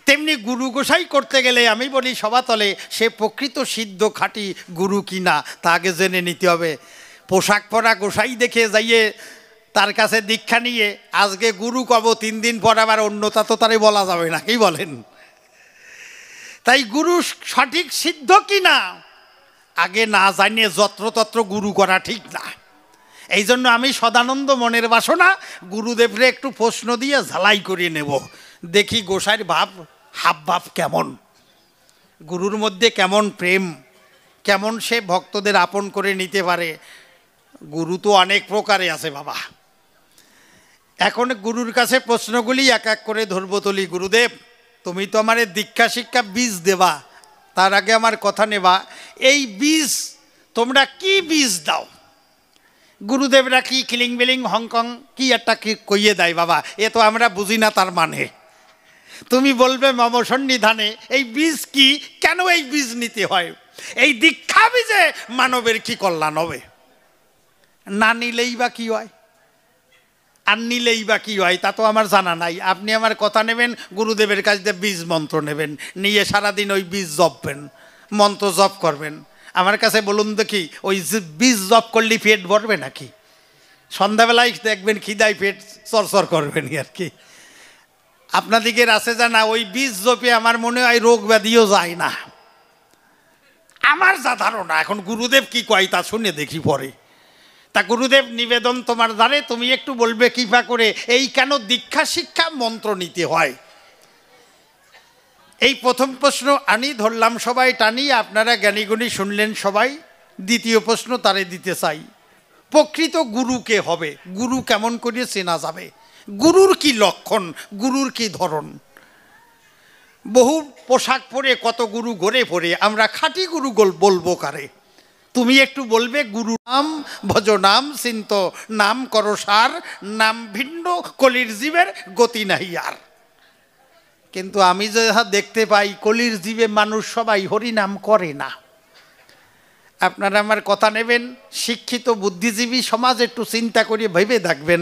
A: তেমনি গুরু গোসাই করতে গেলে আমি বলি সবাতলে, সে প্রকৃত সিদ্ধ খাঁটি গুরু কিনা তা আগে জেনে নিতে হবে। পোশাক পরা গোসাই দেখে যাইয়ে তার কাছে দীক্ষা নিয়ে আজকে গুরু কব, 3 দিন পর আবার অন্যতা তো তারে বলা যাবে না, কি বলেন? তাই গুরু সঠিক সিদ্ধ কিনা আগে না জানিয়ে যত্রতত্র গুরু করা ঠিক না। এই জন্য আমি সদানন্দ মনের বাসনা গুরুদেবরে একটু প্রশ্ন দিয়ে ঝালাই করিয়ে নেব, দেখি গোসাইয়ের ভাব হাব ভাব কেমন, গুরুর মধ্যে কেমন প্রেম, কেমন সে ভক্তদের আপন করে নিতে পারে। গুরু তো অনেক প্রকারে আছে বাবা। এখন গুরুর কাছে প্রশ্নগুলি এক এক করে ধরবো তুলি। গুরুদেব, তুমি তো আমার দীক্ষা শিক্ষা বীজ দেবা, তার আগে আমার কথা নেবা, এই বীজ তোমরা কি বীজ দাও? গুরুদেবরা কি কিলিং বিলিং হংকং কি একটা কি কইয়ে দেয় বাবা, এ তো আমরা বুঝি না তার মানে। তুমি বলবে মম সন্নিধানে এই বীজ কি, কেন এই বীজ নিতে হয়, এই দীক্ষা বীজে মানবের কি কল্যাণ হবে, না নিলেই বা কি হয়? আর নিলেই বা কী হয় তা তো আমার জানা নাই। আপনি আমার কথা নেবেন, গুরুদেবের কাছ দিয়ে বীজ মন্ত্র নেবেন, নিয়ে সারাদিন ওই বীজ জপবেন, মন্ত্র জপ করবেন। আমার কাছে বলুন দেখি, ওই বীজ জপ করলে পেট ভরবে নাকি? সন্ধ্যাবেলায় দেখবেন খিদায় পেট চরচর করবেন আর কি। আপনাদিকের আছে জানা, ওই বীজ জপে আমার মনে হয় রোগ ব্যাধিও যায় না, আমার যা ধারণা। এখন গুরুদেব কি কয় তা শুনে দেখি পরে। তা গুরুদেব নিবেদন তোমার দ্বারে, তুমি একটু বলবে কৃপা করে এই কেন দীক্ষা শিক্ষা মন্ত্র নিতে হয়। এই প্রথম প্রশ্ন আনি ধরলাম, সবাই টানি, আপনারা জ্ঞানীগুণী শুনলেন সবাই। দ্বিতীয় প্রশ্ন তারে দিতে চাই, প্রকৃত গুরু কে হবে? গুরু কেমন করে চেনা যাবে? গুরুর কি লক্ষণ, গুরুর কি ধরন? বহু পোশাক পরে কত গুরু ঘরে পড়ে, আমরা খাঁটি গুরু বলবো কারে? তুমি একটু বলবে গুরু নাম ভজ নাম চিন্ত নাম করো সার, নাম ভিন্ন কলির জীবের গতি নাহি আর। কিন্তু আমি যা দেখতে পাই কলির জীবে মানুষ সবাই হরি নাম করে না। আপনারা আমার কথা নেবেন, শিক্ষিত বুদ্ধিজীবী সমাজ একটু চিন্তা করে ভেবে দেখবেন,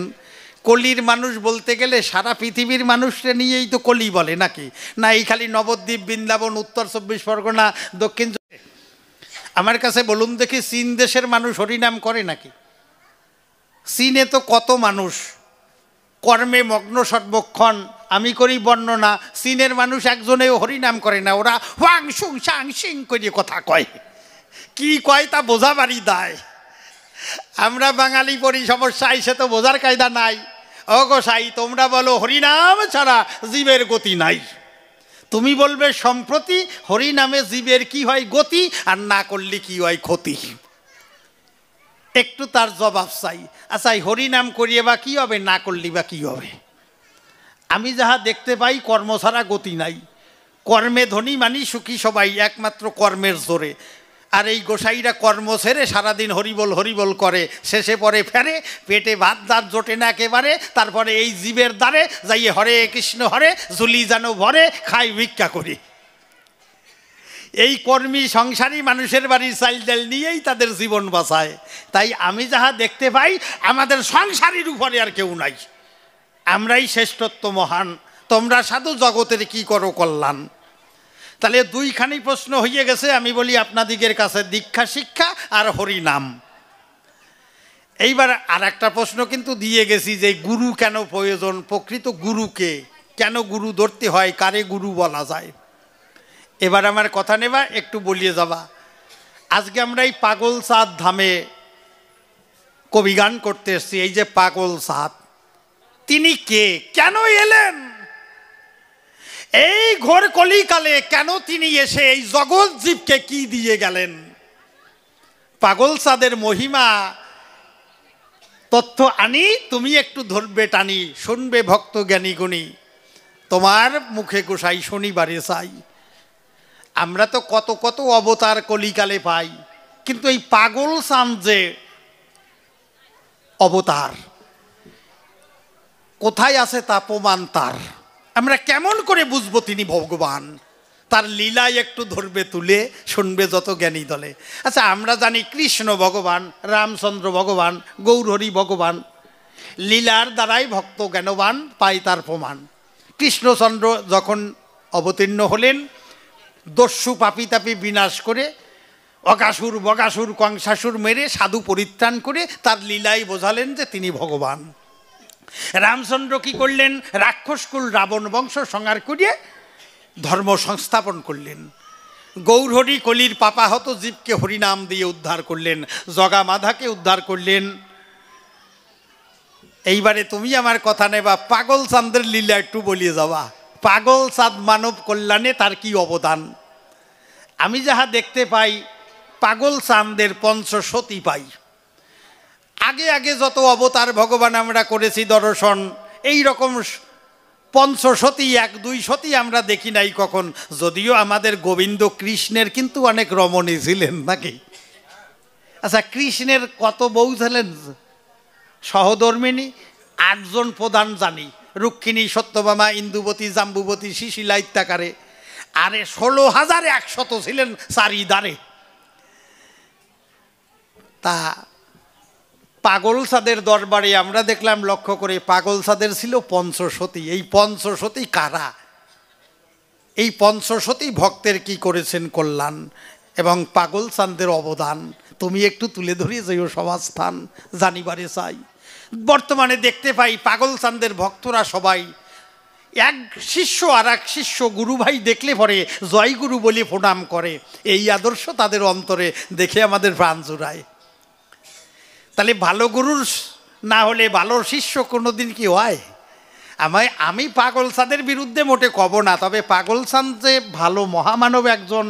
A: কলির মানুষ বলতে গেলে সারা পৃথিবীর মানুষকে নিয়েই তো কলি বলে নাকি? না এই খালি নবদ্বীপ, বৃন্দাবন, উত্তর 24 পরগনা, দক্ষিণ? আমার কাছে বলুন দেখি, চীন দেশের মানুষ হরিনাম করে নাকি? চীনে তো কত মানুষ কর্মে মগ্ন সর্বক্ষণ। আমি করি বর্ণনা, চীনের মানুষ একজনেও হরিনাম করে না, ওরা হোয়াং সুং সাং সিং করে কথা কয়। কি কয় তা বোঝা বাড়ি দায়। আমরা বাঙালি পড়ি, সমস্যা সে তো বোঝার কায়দা নাই। ও গোসাই, তোমরা বলো হরিনাম ছাড়া জীবের গতি নাই। তুমি বলবে সম্প্রতি হরিনামে জীবের কি হয় গতি, আর না করলে কি হয় ক্ষতি। একটু তার জবাব চাই। আচ্ছা, হরিনাম করিয়ে বা কি হবে, না করলি বা কি হবে? আমি যাহা দেখতে পাই কর্ম ছাড়া গতি নাই। কর্মে ধনী মানি সুখী সবাই, একমাত্র কর্মের জোরে। আর এই গোসাইরা কর্ম ছেড়ে সারাদিন হরিবল হরিবল করে, শেষে পরে ফেরে পেটে ভাত দাঁত জোটে না একেবারে। তারপরে এই জীবের দ্বারে যাইয়ে হরে কৃষ্ণ হরে ঝুলি যেন ভরে খাই ভিক্ষা করি। এই কর্মী সংসারী মানুষের বাড়ির চাল ডাল নিয়েই তাদের জীবন বাঁচায়। তাই আমি যাহা দেখতে পাই আমাদের সংসারীর উপরে আর কেউ নাই, আমরাই শ্রেষ্ঠত্ব মহান। তোমরা সাধু জগতের কি করো কল্যাণ। তাহলে দুইখানি প্রশ্ন হয়ে গেছে। আমি বলি আপনাদিগের কাছে, দীক্ষা শিক্ষা আর হরিনাম। এইবার আর একটা প্রশ্ন কিন্তু দিয়ে গেছি যে গুরু কেন প্রয়োজন, প্রকৃত গুরুকে কেন গুরু ধরতে হয়, কারে গুরু বলা যায়। এবার আমার কথা নেবা, একটু বলিয়ে যাবা। আজকে আমরা এই পাগল চাঁদ ধামে কবিগান করতে এসছি। এই যে পাগল চাঁদ, তিনি কে, কেন এলেন এই ঘোর কলিকালে, কেন তিনি এসে এই জগৎ জীবকে কি দিয়ে গেলেন? পাগল চাঁদের মহিমা তথ্য আনি, তুমি একটু ধরবে টানি, শুনবে ভক্ত জ্ঞানী গুণী, তোমার মুখে গোসাই শনিবারে চাই। আমরা তো কত কত অবতার কলিকালে পাই, কিন্তু এই পাগল চাঁদ যে অবতার, কোথায় আছে তা প্রমাণ তার। আমরা কেমন করে বুঝবো তিনি ভগবান? তার লীলায় একটু ধরবে তুলে, শুনবে যত জ্ঞানী দলে। আচ্ছা, আমরা জানি কৃষ্ণ ভগবান, রামচন্দ্র ভগবান, গৌরহরি ভগবান। লীলার দ্বারাই ভক্ত জ্ঞানবান পায় তার প্রমাণ। কৃষ্ণচন্দ্র যখন অবতীর্ণ হলেন, দস্যু পাপি তাপি বিনাশ করে, অকাসুর বকাসুর কংসাসুর মেরে সাধু পরিত্রাণ করে তার লীলাই বোঝালেন যে তিনি ভগবান। রামচন্দ্র কি করলেন? রাক্ষসকুল রাবণ বংশ সংহার করিয়ে ধর্ম সংস্থাপন করলেন। গৌরহরি কলির পাপাহত জীবকে হরিনাম দিয়ে উদ্ধার করলেন, জগা মাধাকে উদ্ধার করলেন। এইবারে তুমি আমার কথা নেবা, পাগল চাঁদের লীলা একটু বলিয়ে যাবা। পাগল চাঁদ মানব কল্যাণে তার কি অবদান? আমি যাহা দেখতে পাই পাগল চাঁদের পঞ্চসতী পাই। আগে আগে যত অবতার ভগবান আমরা করেছি দর্শন, এই রকম পঞ্চসতী, এক দুই সতী আমরা দেখি নাই কখন। যদিও আমাদের গোবিন্দ কৃষ্ণের কিন্তু অনেক রমণী ছিলেন নাকি? আচ্ছা, কৃষ্ণের কত বউ ছিলেন? সহধর্মিনী 8 জন প্রধান জানি, রুক্মিণী, সত্যভামা, ইন্দুবতী, জাম্বুবতী, শিশিলা ইত্যাকারে। আরে 16,100 ছিলেন চারিদারে। তা পাগল সাদের দরবারে আমরা দেখলাম লক্ষ্য করে পাগল সাদের ছিল পঞ্চসতী। এই পঞ্চসতী কারা? এই পঞ্চসতী ভক্তের কি করেছেন কল্যাণ এবং পাগল চাঁদের অবদান তুমি একটু তুলে ধরিয়ে যাইও সমাজস্থান জানিবারে চাই। বর্তমানে দেখতে পাই পাগল চাঁদের ভক্তরা সবাই এক শিষ্য আর এক শিষ্য গুরু ভাই দেখলে পরে জয় গুরু বলে প্রণাম করে। এই আদর্শ তাদের অন্তরে দেখে আমাদের প্রাণ জুড়ায়। তাহলে ভালো গুরুর না হলে ভালো শিষ্য কোনোদিন কি হয়? আমি পাগল চাঁদের বিরুদ্ধে মোটে কব না, তবে পাগল চাঁদ যে ভালো মহামানব একজন,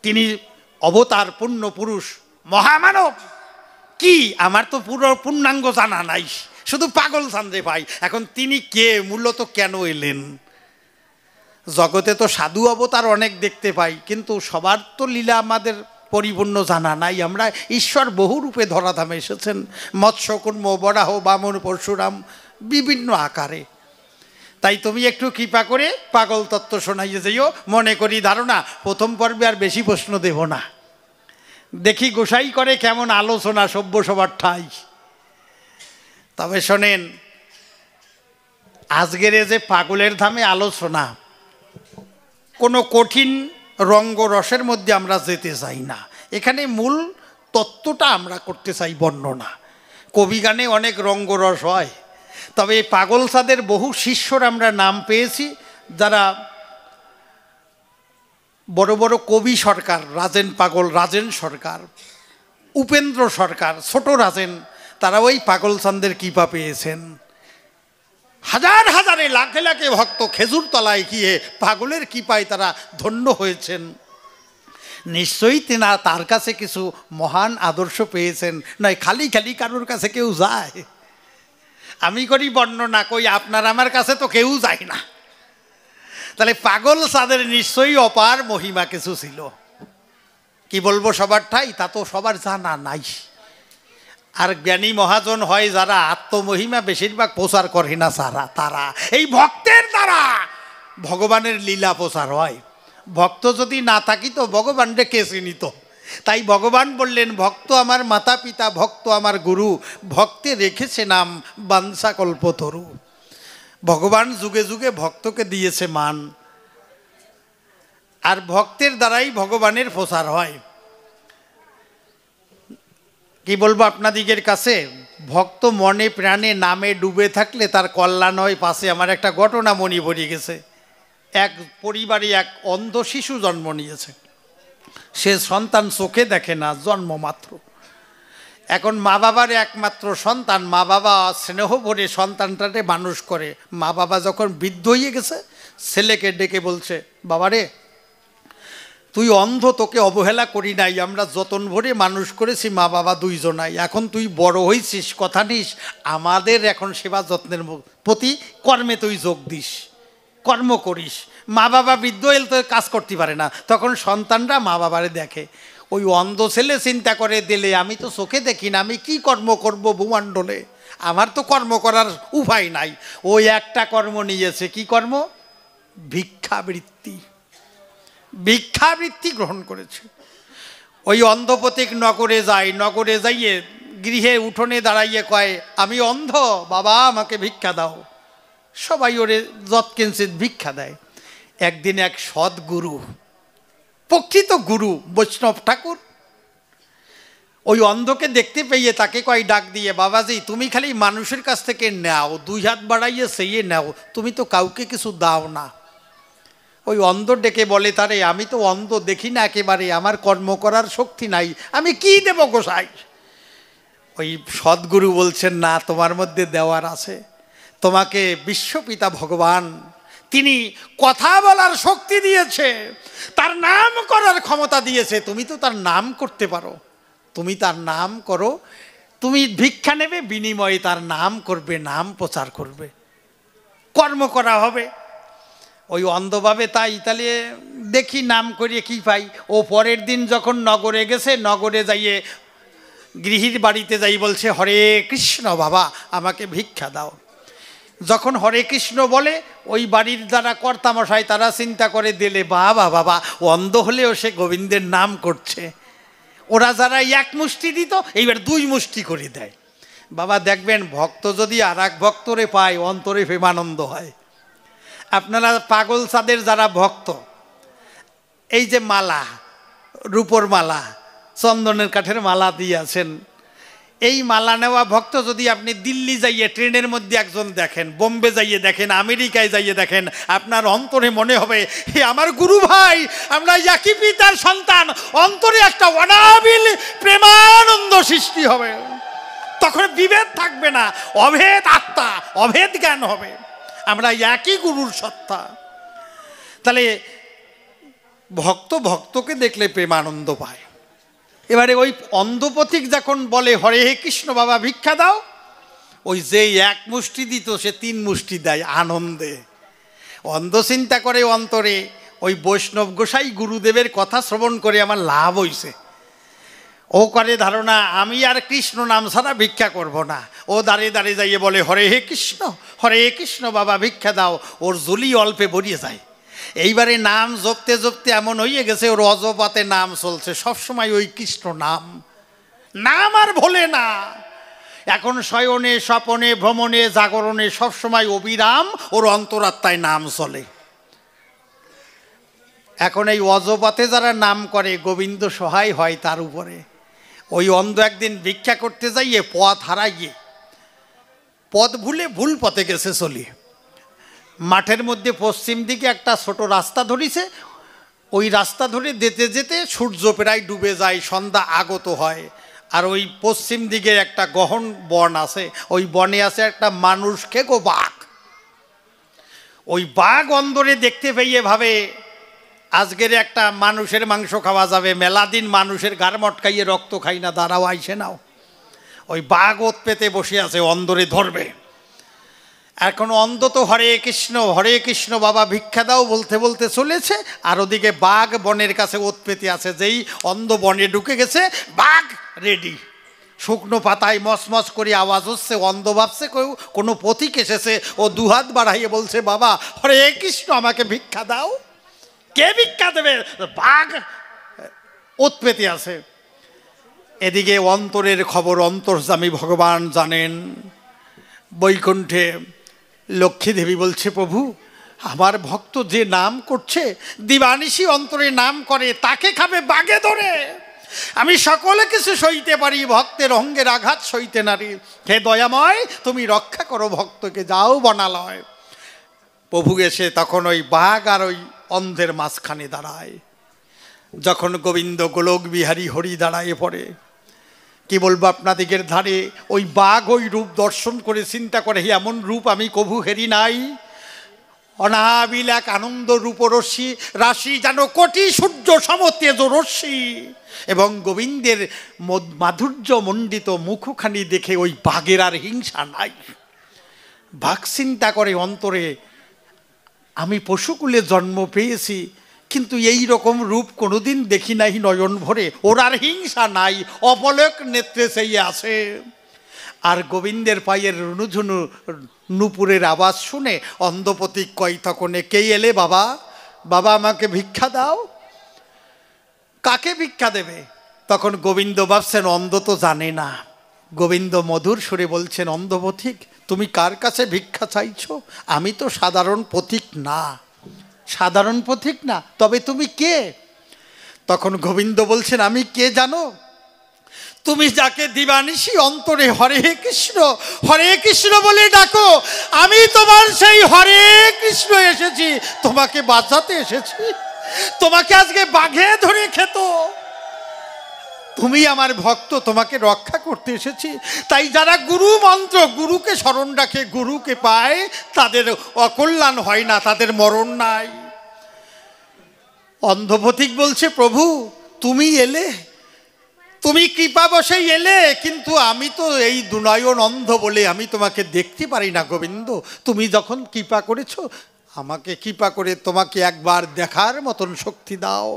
A: তিনি অবতার পূর্ণ পুরুষ মহামানব কি আমার তো পুরো পূর্ণাঙ্গ জানা নাই, শুধু পাগল চাঁদে পাই। এখন তিনি কে, মূলত কেন এলেন? জগতে তো সাধু অবতার অনেক দেখতে পাই, কিন্তু সবার তো লীলা আমাদের পরিপূর্ণ জানা নাই। আমরা ঈশ্বর বহু রূপে ধরাধামে এসেছেন, মৎস্য কুর্ম বরাহ বামন পরশুরাম বিভিন্ন আকারে। তাই তুমি একটু কৃপা করে পাগল তত্ত্ব শোনাইয়ে যাইও। মনে করি ধারণা প্রথম পর্বে আর বেশি প্রশ্ন দেব না, দেখি গোসাই করে কেমন আলোচনা সভ্য সবার ঠাই। তবে শোনেন, আজকের যে পাগলের ধামে আলোচনা কোনো কঠিন রঙ্গরসের মধ্যে আমরা যেতে চাই না, এখানে মূল তত্ত্বটা আমরা করতে চাই বর্ণনা। কবিগানে অনেক রঙ্গরস হয়, তবে এই পাগল চাঁদের বহু শিষ্যর আমরা নাম পেয়েছি, যারা বড় বড় কবি সরকার, রাজেন পাগল, রাজেন সরকার, উপেন্দ্র সরকার, ছোট রাজেন, তারা ওই পাগল চাঁদের কৃপা পেয়েছেন। হাজার হাজারে লাখে লাখে ভক্ত খেজুর তলায় গিয়ে পাগলের কৃপায় তারা ধন্য হয়েছেন। নিশ্চয়ই তেনা তার কাছে কিছু মহান আদর্শ পেয়েছেন, নয় খালি খালি কারোর কাছে কেউ যায়। আমি করি বর্ণনা, কই আপনার আমার কাছে তো কেউ যায় না। তাহলে পাগল চাঁদের নিশ্চয়ই অপার মহিমা কিছু ছিল। কি বলবো সবার ঠাই, তা তো সবার জানা নাই। আর জ্ঞানী মহাজন হয় যারা, আত্মমহিমা বেশিরভাগ প্রচার করে না তারা এই ভক্তের দ্বারা ভগবানের লীলা প্রচার হয়। ভক্ত যদি না থাকিত ভগবানকে কে চিনিত? তাই ভগবান বললেন, ভক্ত আমার মাতা পিতা, ভক্ত আমার গুরু, ভক্তে রেখেছে নাম বাঞ্ছা কল্পতরু। ভগবান যুগে যুগে ভক্তকে দিয়েছে মান, আর ভক্তের দ্বারাই ভগবানের প্রচার হয়। কি বলবো আপনাদিগের কাছে, ভক্ত মনে প্রাণে নামে ডুবে থাকলে তার কল্যাণ হয়। পাশে আমার একটা ঘটনা মনে পড়ে গেছে। এক পরিবারে এক অন্ধ শিশু জন্ম নিয়েছে। সে সন্তান চোখে দেখে না, জন্ম মাত্র। এখন মা বাবার একমাত্র সন্তান, মা বাবা স্নেহ ভরে সন্তানটাকে মানুষ করে। মা বাবা যখন বৃদ্ধ হয়ে গেছে, ছেলেকে ডেকে বলছে, বাবারে তুই অন্ধ, তোকে অবহেলা করি নাই, আমরা যতন ভরে মানুষ করেছি মা বাবা দুইজনাই। এখন তুই বড় হয়েছিস, কথা নিস, আমাদের এখন সেবা যত্নের প্রতি কর্মে তুই যোগ দিস, কর্ম করিস। মা বাবা বৃদ্ধ হলে তো কাজ করতে পারে না, তখন সন্তানরা মা বাবারে দেখে। ওই অন্ধ ছেলে চিন্তা করে, দিলে আমি তো চোখে দেখি না, আমি কি কর্ম করব ভূমণ্ডলে, আমার তো কর্ম করার উপায় নাই। ওই একটা কর্ম নিয়েছে। কি কর্ম? ভিক্ষাবৃত্তি। ভিক্ষাবৃত্তি গ্রহণ করেছে। ওই অন্ধপতিক নগরে যায়, নগরে যাইয়ে গৃহে উঠোনে দাঁড়াইয়ে কয়, আমি অন্ধ, বাবা আমাকে ভিক্ষা দাও। সবাই ওরে যৎকিঞ্চিৎ ভিক্ষা দেয়। একদিন এক সদ্গুরু, প্রকৃত গুরু বৈষ্ণব ঠাকুর, ওই অন্ধকে দেখতে পেয়ে তাকে কয় ডাক দিয়ে, বাবাজি তুমি খালি মানুষের কাছ থেকে নাও, দুই হাত বাড়াইয়ে সেই নাও, তুমি তো কাউকে কিছু দাও না। ওই অন্ধ ডেকে বলে তারে, আমি তো অন্ধ, দেখি না একেবারে, আমার কর্ম করার শক্তি নাই, আমি কি দেব গোসাই? ওই সদ্গুরু বলছেন, না, তোমার মধ্যে দেওয়ার আছে। তোমাকে বিশ্বপিতা ভগবান তিনি কথা বলার শক্তি দিয়েছে, তার নাম করার ক্ষমতা দিয়েছে। তুমি তো তার নাম করতে পারো, তুমি তার নাম করো, তুমি ভিক্ষা নেবে, বিনিময়ে তার নাম করবে, নাম প্রচার করবে, কর্ম করা হবে। ওই অন্ধভাবে তাই তাহলে দেখি নাম করিয়ে কি পাই। ও পরের দিন যখন নগরে গেছে, নগরে যাইয়ে গৃহীর বাড়িতে যাই বলছে, হরে কৃষ্ণ বাবা আমাকে ভিক্ষা দাও। যখন হরে কৃষ্ণ বলে, ওই বাড়ির যারা কর্তামশাই তারা চিন্তা করে, দিলে বাবা বাবা অন্ধ হলেও সে গোবিন্দের নাম করছে। ওরা যারা এক মুষ্টি দিত, এইবার দুই মুষ্টি করে দেয়। বাবা দেখবেন ভক্ত যদি আর এক ভক্তরে পায় অন্তরে প্রেমানন্দ হয়। আপনারা পাগল চাঁদের যারা ভক্ত, এই যে মালা, রূপোর মালা, চন্দনের কাঠের মালা দিয়েছেন, এই মালা নেওয়া ভক্ত যদি আপনি দিল্লি যাইয়ে ট্রেনের মধ্যে একজন দেখেন, বোম্বে যাইয়ে দেখেন, আমেরিকায় যাইয়ে দেখেন, আপনার অন্তরে মনে হবে হে আমার গুরু ভাই, আমরা একই পিতার সন্তান। অন্তরে একটা অনাবিল প্রেমানন্দ সৃষ্টি হবে। তখন বিভেদ থাকবে না, অভেদ আত্মা, অভেদ জ্ঞান হবে, আমরা একই গুরুর সত্তা। তাহলে ভক্ত ভক্তকে দেখলে প্রেমানন্দ পায়। এবারে ওই অন্ধপথিক যখন বলে হরে কৃষ্ণ বাবা ভিক্ষা দাও, ওই যে এক মুষ্টি দিত সে 3 মুষ্টি দেয় আনন্দে। অন্ধ চিন্তা করে অন্তরে ওই বৈষ্ণব গোসাই গুরুদেবের কথা শ্রবণ করে আমার লাভ হইছে। ও করে ধারণা আমি আর কৃষ্ণ নাম ছাড়া ভিক্ষা করব না। ও দাঁড়িয়ে দাঁড়িয়ে যাইয়ে বলে হরে কৃষ্ণ বাবা ভিক্ষা দাও, ওর জুলি অল্পে ভরিয়ে যায়। এইবারে নাম জপতে জপতে এমন হয়ে গেছে ওর অজপাতে নাম চলছে, সবসময় ওই কৃষ্ণ নাম আর ভোলে না। এখন শয়নে স্বপনে ভ্রমণে জাগরণে সবসময় অবিরাম ওর অন্তরাত্মায় নাম চলে। এখন এই অজপাতে যারা নাম করে গোবিন্দ সহায় হয় তার উপরে। ওই অন্ধ একদিন ভিক্ষা করতে যাইয়ে পথ হারাইয়ে, পথ ভুলে ভুল পথে গেছে চলি। মাঠের মধ্যে পশ্চিম দিকে একটা ছোট রাস্তা ধরেছে, ওই রাস্তা ধরে যেতে যেতে সূর্য প্রায় ডুবে যায়, সন্ধ্যা আগত হয়। আর ওই পশ্চিম দিকে একটা গহন বন আছে, ওই বনে আছে একটা মানুষ খেকো বাঘ। ওই বাঘ অন্দরে দেখতে পেয়ে ভাবে আজকের একটা মানুষের মাংস খাওয়া যাবে, মেলা দিন মানুষের গার মটকাইয়ে রক্ত খাই না, দাঁড়াও আইসে নাও। ওই বাঘ ওত পেতে বসে আছে, অন্দরে ধরবে। এখন অন্ধ তো হরে কৃষ্ণ বাবা ভিক্ষা দাও বলতে বলতে চলেছে, আর ওদিকে বাঘ বনের কাছে ওত পেতে আছে। যেই অন্ধ বনে ঢুকে গেছে, বাঘ রেডি, শুকনো পাতায় মসমস করে আওয়াজ হচ্ছে। অন্ধ ভাবছে কোনো পথিক এসেছে, ও দুহাত বাড়াইয়ে বলছে বাবা হরে কৃষ্ণ আমাকে ভিক্ষা দাও। কে ভিক্ষা দেবে? বাঘ ওত পেতে আছে। এদিকে অন্তরের খবর অন্তর্যামী ভগবান জানেন। বৈকুণ্ঠে লক্ষ্মী দেবী বলছে প্রভু আমার ভক্ত যে নাম করছে, দিবানিশি অন্তরে নাম করে, তাকে খাবে বাঘে ধরে। আমি সকলে কিছু সইতে পারি, ভক্তের অঙ্গের আঘাত সইতে নারি। হে দয়াময় তুমি রক্ষা করো ভক্তকে, যাও বনালয়। প্রভু এসে তখন ওই বাঘ আর ওই অন্ধের মাঝখানে দাঁড়ায়। যখন গোবিন্দ গোলক বিহারী হরি দাঁড়ায় পড়ে, কি বলবো আপনাদিগের ধারে ওই বাঘ ওই রূপ দর্শন করে চিন্তা করে এমন রূপ আমি কভু হেরি নাই। অনাবিল এক আনন্দ রূপরশ্মি রাশি, যেন কোটি সূর্য সমতেজ রশ্মি। এবং গোবিন্দের মাধুর্য মণ্ডিত মুখখানি দেখে ওই বাঘের আর হিংসা নাই। বাঘ চিন্তা করে অন্তরে আমি পশুকুলে জন্ম পেয়েছি, কিন্তু এই রকম রূপ কোনোদিন দেখি নাই নয়ন ভরে। ওর আর হিংসা নাই, অপলক নেত্রে সেই আছে। আর গোবিন্দের পায়ের রুনুঝুনু নুপুরের আওয়াজ শুনে অন্ধপতিক কয় তখনে কে এলে বাবা, বাবা আমাকে ভিক্ষা দাও। কাকে ভিক্ষা দেবে? তখন গোবিন্দ ভাবছেন অন্ধ তো জানে না। গোবিন্দ মধুর সুরে বলছেন অন্ধপথিক তুমি কার কাছে ভিক্ষা চাইছো? আমি তো সাধারণ পথিক না, সাধারণ পথিক না, তবে তুমি কে? তখন গোবিন্দ বলছেন আমি কে জানো? তুমি যাকে দিবানিশি অন্তরে হরে কৃষ্ণ বলে ডাকো, আমি তোমার সেই হরে কৃষ্ণ এসেছি, তোমাকে বাঁচাতে এসেছি। তোমাকে আজকে বাঘে ধরে খেত, তুমি আমার ভক্ত, তোমাকে রক্ষা করতে এসেছি। তাই যারা গুরু মন্ত্র, গুরুকে স্মরণ রাখে, গুরুকে পায়, তাদের অকল্যাণ হয় না, তাদের মরণ নাই। অন্ধপথিক বলছে প্রভু তুমি এলে, তুমি কৃপা বসে এলে, কিন্তু আমি তো এই দুনয়ন অন্ধ বলে আমি তোমাকে দেখতে পারি না গোবিন্দ। তুমি যখন কৃপা করেছো আমাকে কৃপা করে তোমাকে একবার দেখার মতন শক্তি দাও।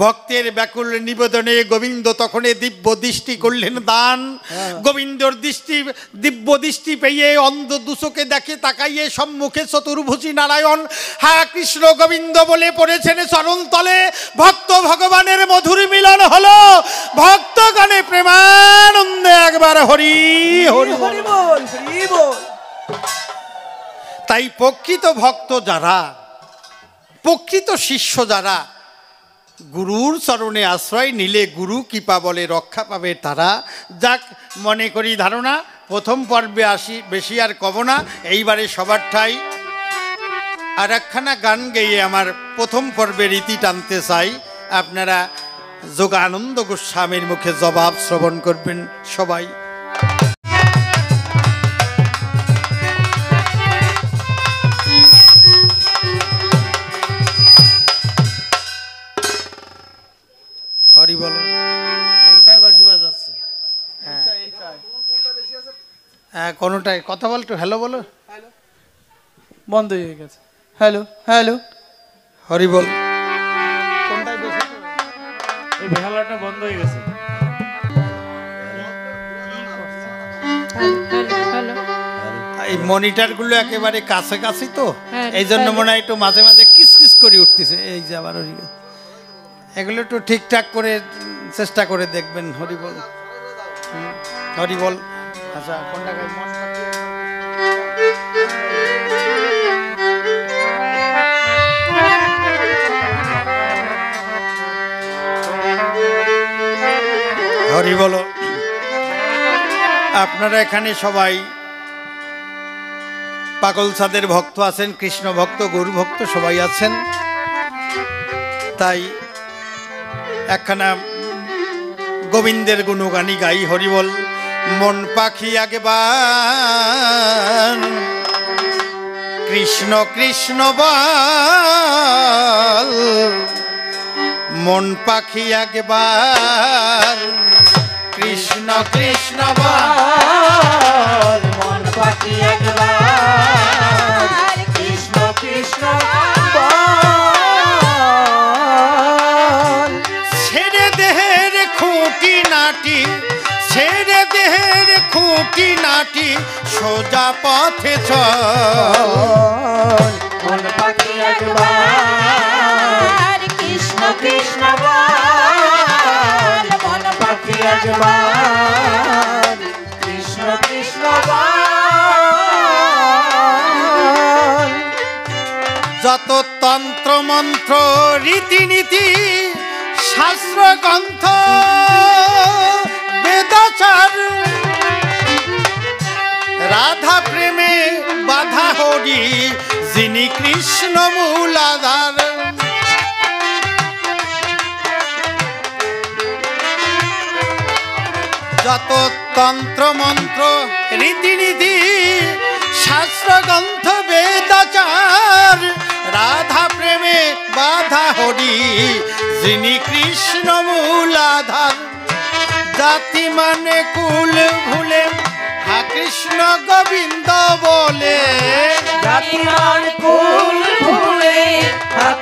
A: ভক্তের ব্যাকুল নিবেদনে গোবিন্দ তখন দিব্য দৃষ্টি করলেন দান। গোবিন্দর দিব্য দৃষ্টি পেয়ে অন্ধ দুচোকে দেখে তাকাইয়ে সম্মুখে চতুর্ভুজী নারায়ণ হ্যাঁ কৃষ্ণ গোবিন্দ বলে পড়েছেন চরণ তলে। ভক্ত ভগবানের মধুর মিলন হলো, ভক্তগণে প্রেমানন্দে একবার হরি হরি
B: হরি বল হরি বল।
A: তাই প্রকৃত ভক্ত যারা, প্রকৃত শিষ্য যারা, গুরুর চরণে আশ্রয় নিলে গুরু কৃপা বলে রক্ষা পাবে তারা। যাক মনে করি ধারণা প্রথম পর্বে আসি, বেশি আর কব না। এইবারে সবার ঠাই আর একখানা গান গেয়ে আমার প্রথম পর্বে রীতি টানতে চাই। আপনারা যোগানন্দ গোস্বামীর মুখে জবাব শ্রবণ করবেন সবাই। হরি বলো।
C: কোনটায় বাঁশি বাজাচ্ছে?
A: হ্যাঁ কোনোটাই কথা বল, একটু হ্যালো বলো।
B: বন্ধ হয়ে গেছে। হ্যালো হ্যালো
A: হরি বল।
C: এই বেহালাটা বন্ধ হয়ে গেছে।
A: এই মনিটরগুলো একেবারে কাছাকাছি তো, এই জন্য মনে হয় একটু মাঝে মাঝে কিসকিস করে উঠতেছে। এই যে আবার এগুলো একটু ঠিকঠাক করে চেষ্টা করে দেখবেন। হরি বল হরি বল। আচ্ছা কোনটা মন হরি বলো। আপনারা এখানে সবাই পাগল চাঁদের ভক্ত আছেন, কৃষ্ণ ভক্ত, গরু ভক্ত সবাই আছেন। তাই একখানা গোবিন্দের গুণগানি গাই। হরি বল। মন পাখি একবার কৃষ্ণ কৃষ্ণ বল, মন পাখি একবার কৃষ্ণ কৃষ্ণ বল,
B: মন পাখি একবার কৃষ্ণ কৃষ্ণ বল।
A: ছেড়ে দেহের খুঁটি নাটি, ছেড়ে দেহের খুঁটি নাটি, সোজা পথে চল,
B: মন পাখি একবার কৃষ্ণ কৃষ্ণ বল, মন পাখি একবার কৃষ্ণ কৃষ্ণ বল।
A: যত তন্ত্র মন্ত্র রীতিনীতি শাস্ত্র গ্রন্থ বেদাচার, রাধা প্রেমে বাধা হরি যিনি কৃষ্ণ মূলাধার। যত তন্ত্র মন্ত্র রীতিনীতি শাস্ত্র গ্রন্থ বেদাচার, রাধা প্রেমে বাধা হরি যিনি কৃষ্ণ মূলাধার। জাতি মানে কুল ভুলে হা কৃষ্ণ গোবিন্দ বলে,
B: জাতি মান কুল ভুলে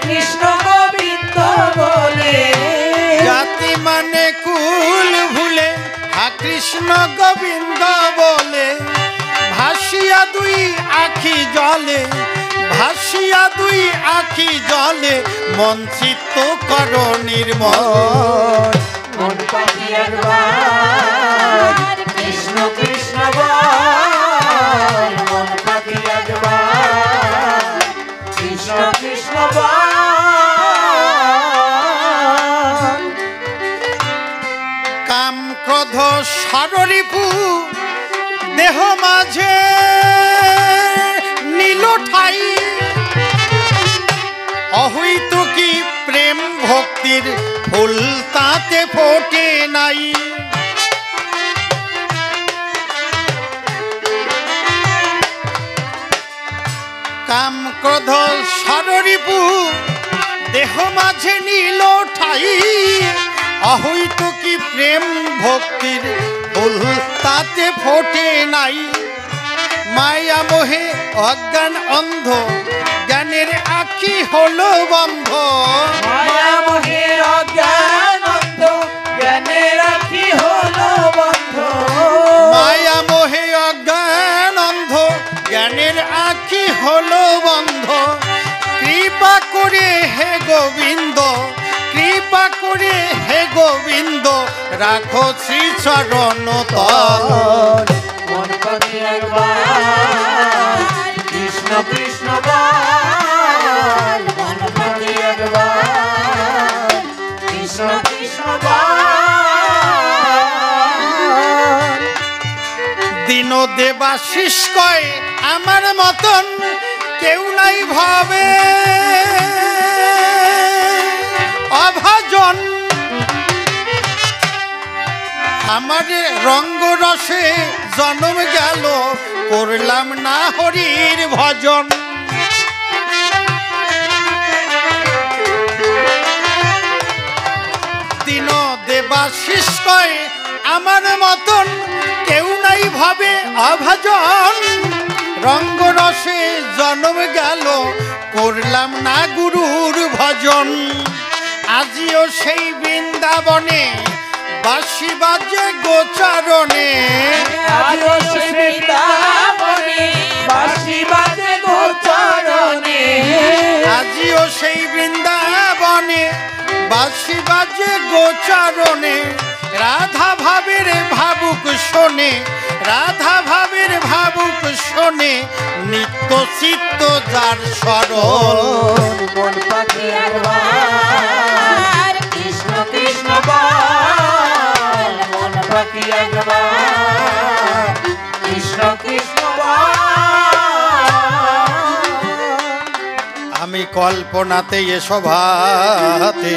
B: কৃষ্ণ গোবিন্দ বলে,
A: জাতি মানে কুল ভুলে হা কৃষ্ণ গোবিন্দ বলে। ভাসিয়া দুই আখি জলে, ভাসিয়া দুই আখি জলে, মন চিত্ত কর নির্মল,
B: মন পাখি একবার কৃষ্ণ কৃষ্ণ বল, মন পাখি একবার কৃষ্ণ কৃষ্ণ বল।
A: কাম ক্রোধ ষড়রিপু দেহ মাঝে নীল ঠাই, অহৈত কি প্রেম ভক্তির ফুল তাতে ফোটে নাই। কাম ক্রোধ ষড়রিপু দেহ মাঝে নীল ঠাই, অহৈত কি প্রেম ভক্তির ফুল তাতে ফোটে নাই। মায়া মোহে অজ্ঞান অন্ধ জ্ঞানে আঁখি হলো বন্ধ,
B: মায়া মোহের অজ্ঞান অন্ধ, জ্ঞানের আঁখি হলো বন্ধ।
A: মায়া মোহে অজ্ঞান অন্ধ, জ্ঞানের আঁখি হলো বন্ধ। কৃপা করে হে গোবিন্দ, কৃপা করে হে গোবিন্দ, রাখো শ্রী চরণ তল।
B: মন পাখি একবার কৃষ্ণ কৃষ্ণ বল, মন পাখি একবার কৃষ্ণ কৃষ্ণ বল।
A: দিন দেবাশিস কয় আমার মতন কেউ নাই ভাবে অভাজন। আমার রঙ্গরসে জন্ম গেল, করলাম না হরির ভজন। দিন দেবাশিস কয় আমার মতন কেউ নাই ভাবে অভাজন। রঙ্গরসে জন্ম গেল, করলাম না গুরুর ভজন। আজিও সেই বৃন্দাবনে বাঁশি বাজে গোচারণে,
B: আজও সেই বৃন্দাবনে বাঁশি বাজে গোচরণে।
A: আজিও সেই বৃন্দাবনে বাঁশি বাজে গোচারণে। রাধা ভাবের ভাবুক শোনে, রাধা ভাবের ভাবুক শোনে, নিত্য চিত্ত যার সরল।
B: মন পাখি একবার কৃষ্ণ কৃষ্ণ বল, মন পাখি একবার কৃষ্ণ কৃষ্ণ বল।
A: আমি কল্পনাতে এ সভাতে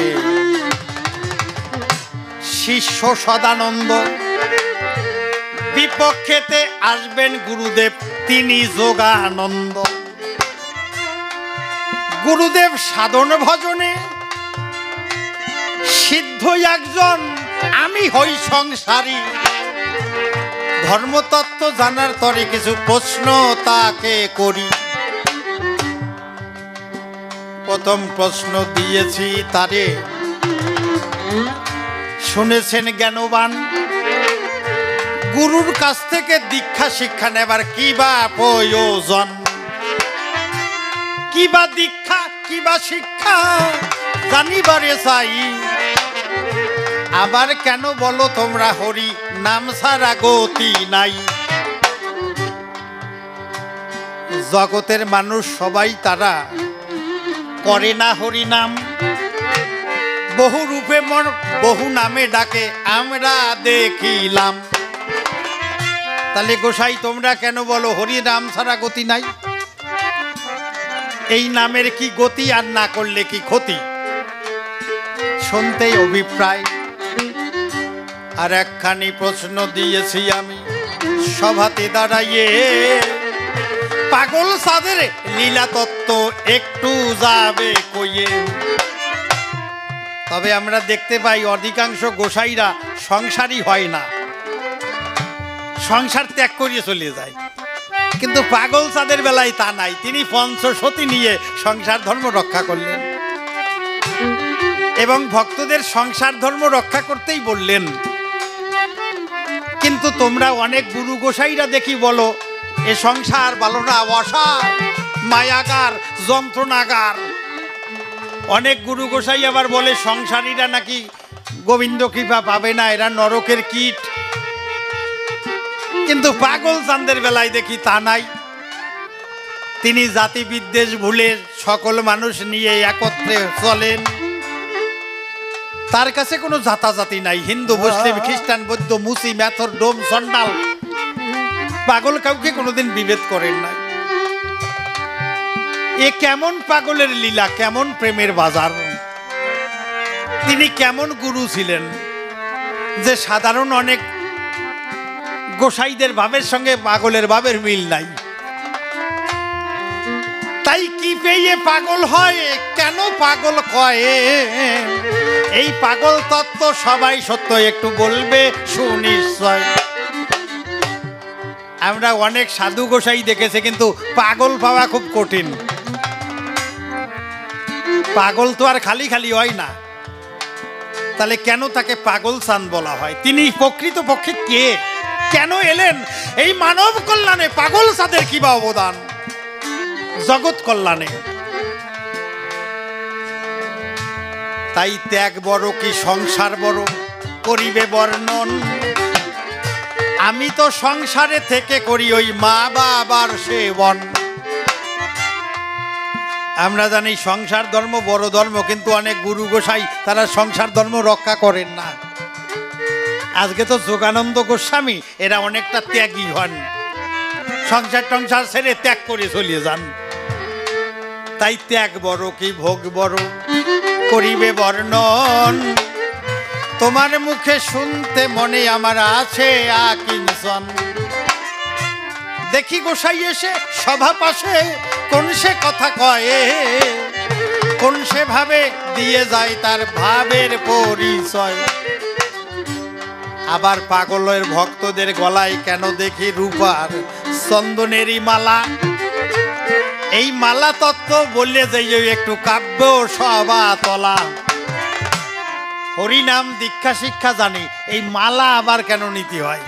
A: শিষ্য সদানন্দ, বিপক্ষেতে আসবেন গুরুদেব তিনি যোগানন্দ। গুরুদেব সাধন ভজনে সিদ্ধ একজন, আমি হই সংসারী। ধর্মতত্ত্ব জানার তরে কিছু প্রশ্ন তাকে করি। প্রথম প্রশ্ন দিয়েছি তারে, শুনেছেন জ্ঞানবান, গুরুর কাছ থেকে দীক্ষা শিক্ষা নেবার কি বা প্রয়োজন? কি বা দীক্ষা কি বা শিক্ষা জানিবারে চাই। আবার কেন বলো তোমরা হরি নাম ছাড়া গতি নাই? জগতের মানুষ সবাই তারা করে না হরি নাম, বহু রূপে বহু নামে ডাকে আমরা দেখিলাম। তাহলে গোসাই তোমরা কেন বলো হরি নাম ছাড়া গতি নাই? এই নামের কি গতি, আর না করলে কি ক্ষতি? শুনতেই অভিপ্রায়। আর একখানি প্রশ্ন দিয়েছি আমি সভাতে দাঁড়াইয়ে, পাগল সাদের লীলা তত্ত্ব একটু যাবে কইয়ে। তবে আমরা দেখতে পাই অধিকাংশ গোসাইরা সংসারই হয় না, সংসার ত্যাগ করিয়ে চলে যায়। কিন্তু পাগল চাঁদের বেলায় তা নাই, তিনি পঞ্চসতী নিয়ে সংসার ধর্ম রক্ষা করলেন এবং ভক্তদের সংসার ধর্ম রক্ষা করতেই বললেন। কিন্তু তোমরা অনেক গুরু গোসাইরা দেখি বলো এ সংসার ভালো না, অসার, মায়াগার, যন্ত্রণাগার। অনেক গুরু গোসাই আবার বলে সংসারীরা নাকি গোবিন্দ কৃপা পাবে না, এরা নরকের কীট। কিন্তু পাগল চাঁদের বেলায় দেখি তা নাই। তিনি জাতি বিদ্বেষ ভুলে সকল মানুষ নিয়ে একত্রে চলেন। তার কাছে কোনো জাতাজাতি নাই, হিন্দু মুসলিম খ্রিস্টান বৌদ্ধ মুসি মেথর ডোম চন্ডাল, পাগল কাউকে কোনোদিন বিভেদ করেন নাই। এ কেমন পাগলের লীলা, কেমন প্রেমের বাজার! তিনি কেমন গুরু ছিলেন যে সাধারণ অনেক গোসাইদের ভাবের সঙ্গে পাগলের ভাবের মিল নাই। তাই কি পেয়ে পাগল হয়, কেন পাগল কয়? এই পাগল তত্ত্ব সবাই সত্য একটু বলবে সুনিশ্চয়। আমরা অনেক সাধু গোসাই দেখেছি, কিন্তু পাগল পাওয়া খুব কঠিন। পাগল তো আর খালি খালি হয় না, তাহলে কেন তাকে পাগল চাঁদ বলা হয়? তিনি প্রকৃত পক্ষে কে, কেন এলেন এই মানব কল্যাণে? পাগল চাঁদের কি বা অবদান জগৎ কল্যাণে? তাই ত্যাগ বড় কি সংসার বড় করিবে বর্ণন, আমি তো সংসারে থেকে করি ওই মা বাবার সেবন। আমরা জানি সংসার ধর্ম বড় ধর্ম, কিন্তু অনেক গুরু গোসাই তারা সংসার ধর্ম রক্ষা করেন না। আজকে তো যোগানন্দ গোস্বামী এরা অনেকটা ত্যাগী হন, সংসার টংসার ছেড়ে ত্যাগ করে চলিয়ে যান। তাই ত্যাগ বড় কি ভোগ বড় করিবে বর্ণন, তোমার মুখে শুনতে মনে আমার আছে আকিঞ্চন। দেখি গোসাই এসে সভা পাশে কোন সে কথা কয়, কোন সে ভাবে দিয়ে যায় তার ভাবের পরিচয়। আবার পাগলের ভক্তদের গলায় কেন দেখি রূপার চন্দনেরই মালা, এই মালা তত্ত্ব বললে যে একটু কাব্য সভা তলা। হরিনাম দীক্ষা শিক্ষা জানি, এই মালা আবার কেন নীতি হয়?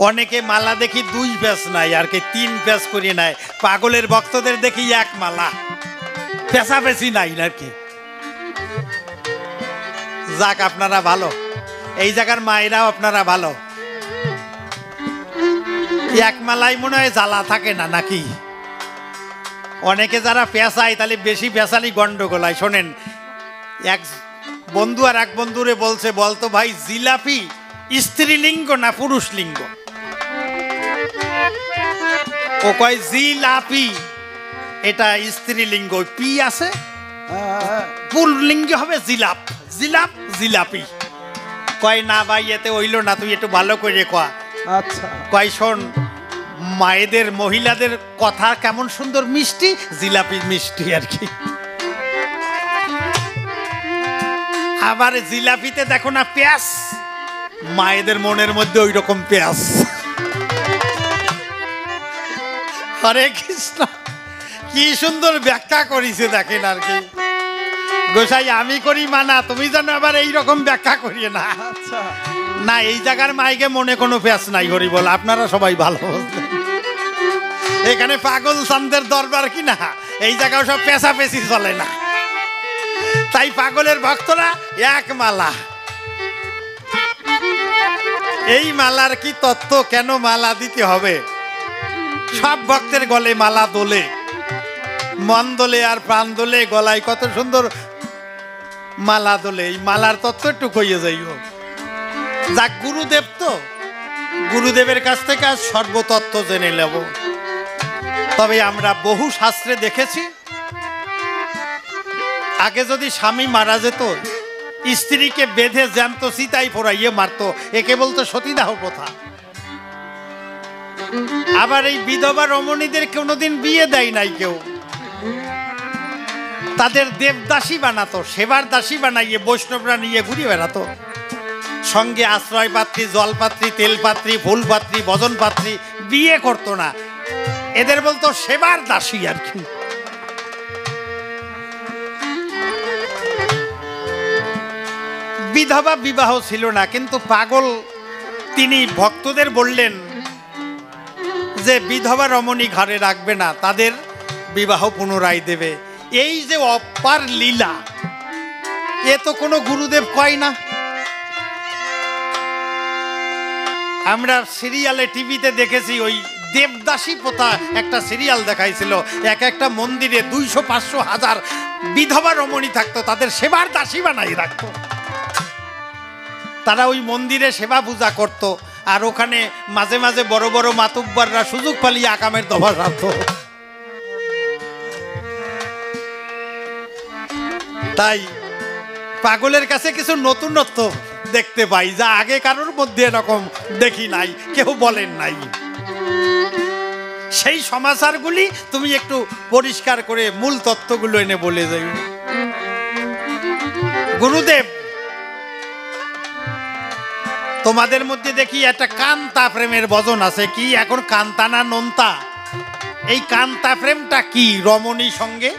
A: অনেকে মালা দেখি 2 প্যাচ নাই আর কি 3 প্যাচ করে নেয়, পাগলের ভক্তদের দেখি 1 মালা, পেঁচাপেচি নাই আর কি। যাক, আপনারা ভালো, এই জায়গার মায়েরাও আপনারা ভালো। 1 মালাই মনে হয় জ্বালা থাকে না নাকি? অনেকে যারা পেঁচায় তাহলে বেশি পেঁচালি গন্ডগোল হয়। শোনেন, এক বন্ধু আর এক বন্ধুরে বলছে, বলতো ভাই জিলাপি স্ত্রীলিঙ্গ না পুরুষ লিঙ্গ? ও কয় জিলাপি এটা স্ত্রীলিঙ্গ, পি আছে, পুল্লিঙ্গ হবে জিলাপ, জিলাপ জিলাপি। কয় না ভাই এতে হইল না, তুই একটু ভালো করে কয়া।
B: আচ্ছা,
A: কয় শোন, মায়েদের মহিলাদের কথা কেমন সুন্দর মিষ্টি, জিলাপি মিষ্টি আর কি। আবার জিলাপিতে দেখো না পেঁয়াজ, মায়েদের মনের মধ্যে ওই রকম পেঁয়াজ। হরে কৃষ্ণ, কি সুন্দর ব্যাখ্যা করিছে দেখেন আর কি। গোসাই আমি করি মানা, তুমি জানো আবার এইরকম ব্যাখ্যা করিয়ে না।
B: আচ্ছা,
A: না, এই জায়গার মাইকে মনে কোনো পেঁয়াজ নাই, হরি বল, আপনারা সবাই ভালো বুঝলেন। এখানে পাগল চাঁদের দরবার কি না, এই জায়গায় সব পেঁচাপেচি চলে না। তাই পাগলের ভক্তরা 1 মালা। এই মালার কি তত্ত্ব, কেন মালা দিতে হবে? সব ভক্তের গলে মালা দোলে, মন দোলে আর প্রাণ দোলে, গলায় কত সুন্দর মালা দোলে। এই মালার তত্ত্ব একটু কইয়ে যাইও। যাক, গুরুদেব তো, গুরুদেবের কাছ থেকে আজ সর্বতত্ত্ব জেনে নেব। তবে আমরা বহু শাস্ত্রে দেখেছি, আগে যদি স্বামী মারা যেত, স্ত্রীকে বেঁধে জ্যান্ত চিতাই পোড়াইয়ে মারত, একে বলতো সতীদাহ প্রথা। আবার এই বিধবা রমণীদের কোনোদিন বিয়ে দেয় নাই কেউ, তাদের দেবদাসী বানাতো, সেবার দাসী বানাইয়ে বৈষ্ণবরা নিয়ে ঘুরে বেড়াতো। সঙ্গে আশ্রয় পাত্রী, জলপাত্রী, তেলপাত্রী, ফুলপাত্রী, ভজন পাত্রী, বিয়ে করতো না, এদের বলতো সেবার দাসী আর কি। বিধবা বিবাহ ছিল না, কিন্তু পাগল তিনি ভক্তদের বললেন যে বিধবা রমণী ঘরে রাখবে না, তাদের বিবাহ পুনরায় দেবে। এই যে অপার লীলা, এ তো কোনো গুরুদেব কয় না। আমরা সিরিয়ালে টিভিতে দেখেছি, ওই দেবদাসী প্রথা একটা সিরিয়াল দেখাইছিল। একটা মন্দিরে 200, 500, 1000 বিধবা রমণী থাকতো, তাদের সেবার দাসী বানাই রাখতো। তারা ওই মন্দিরে সেবা পূজা করত, আর ওখানে মাঝে মাঝে বড় বড় মাতুব্বররা সুযোগ পালিয়ে আকামের দফা রাখত। তাই পাগলের কাছে কিছু নতুনত্ব দেখতে পাই, যা আগে কারোর মধ্যে এরকম দেখি নাই, কেউ বলেন নাই। সেই সমাচারগুলি তুমি একটু পরিষ্কার করে মূল তত্ত্বগুলো এনে বলে যাই। গুরুদেব, তোমাদের মধ্যে দেখি একটা কান্তা প্রেমের ভজন আছে, কি এখন কান্তা না নন্তা? এই কান্তা প্রেমটা কি রমণী সঙ্গে?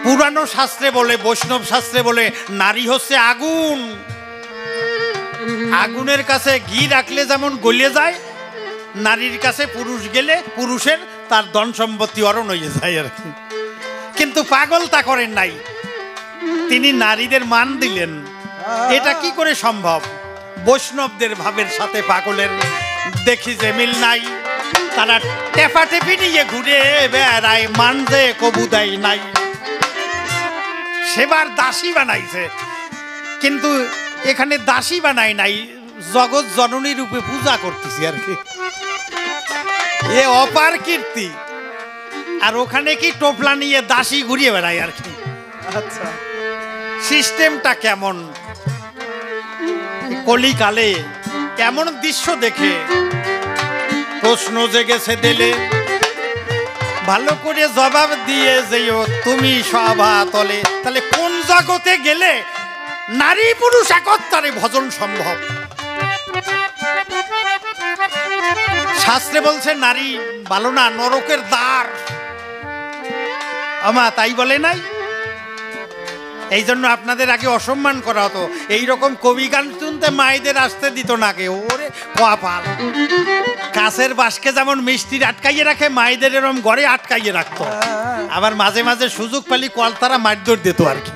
A: পুরানো শাস্ত্রে বলে, বৈষ্ণব শাস্ত্রে বলে, নারী হচ্ছে আগুন। আগুনের কাছে ঘি রাখলে যেমন গলে যায়, নারীর কাছে পুরুষ গেলে পুরুষের তার ধন সম্পত্তি অরণ হয়ে যায় আর কি। কিন্তু পাগল তা করেন নাই, তিনি নারীদের মান দিলেন। এটা কি করে সম্ভব? বৈষ্ণবদের ভাবের সাথে পাগলের দেখি যে মিল নাই। তারা টেপাটেপি নিয়ে ঘুরে বেড়ায়, মান যে কবু দেয় নাই। সেবার দাসী বানাইছে, কিন্তু এখানে দাসী বানাই নাই, জগৎ জননী রূপে পূজা করতেছি আর কি। এ অপার কীর্তি। আর ওখানে কি টোপলা নিয়ে দাসী ঘুরিয়ে বেড়ায় আর কি।
B: আচ্ছা,
A: সিস্টেমটা কেমন? কলিকালে কেমন দৃশ্য দেখে প্রশ্ন জেগেছে দিলে, ভালো করে জবাব দিয়ে যেও তুমি সভা তলে। তাহলে কোন জগতে গেলে নারী পুরুষ একত্রে ভজন সম্ভব? শাস্ত্রে বলছে নারী ভালো না, নরকের দ্বার। আমা তাই বলে নাই? এই জন্য আপনাদের আগে অসম্মান করা হতো। এইরকম কবি গান শুনতে মায়েদের আসতে দিত না কেউ। ওরে কপাল, কাছের বাসকে যেমন মিষ্টির আটকাইয়ে রাখে, মায়েদের এরকম ঘরে আটকাইয়ে রাখতো। আবার মাঝে মাঝে সুযোগ পেলি কলতারা মারধর দিত আর কি।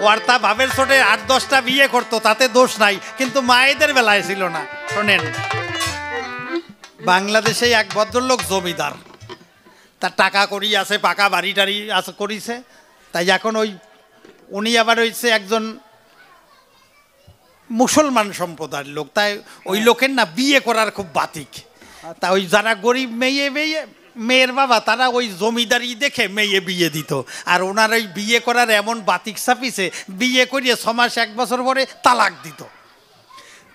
A: কর্তা ভাবের ছোটে 8-10টা বিয়ে করতো, তাতে দোষ নাই, কিন্তু মায়েদের বেলায় ছিল না। শোনেন, বাংলাদেশে এক ভদ্রলোক জমিদার, তার টাকা করি আছে, পাকা বাড়ি টাড়ি আছে করিছে। তাই এখন উনি আবার হয়েছে একজন মুসলমান সম্প্রদায়ের লোক। তাই ওই লোকের না বিয়ে করার খুব বাতিক। তা ওই যারা গরিব মেয়ের বাবা, তারা ওই জমিদারি দেখে মেয়ে বিয়ে দিত। আর ওনার ওই বিয়ে করার এমন বাতিক চাপিছে, বিয়ে করিয়ে 6 মাস 1 বছর পরে তালাক দিত।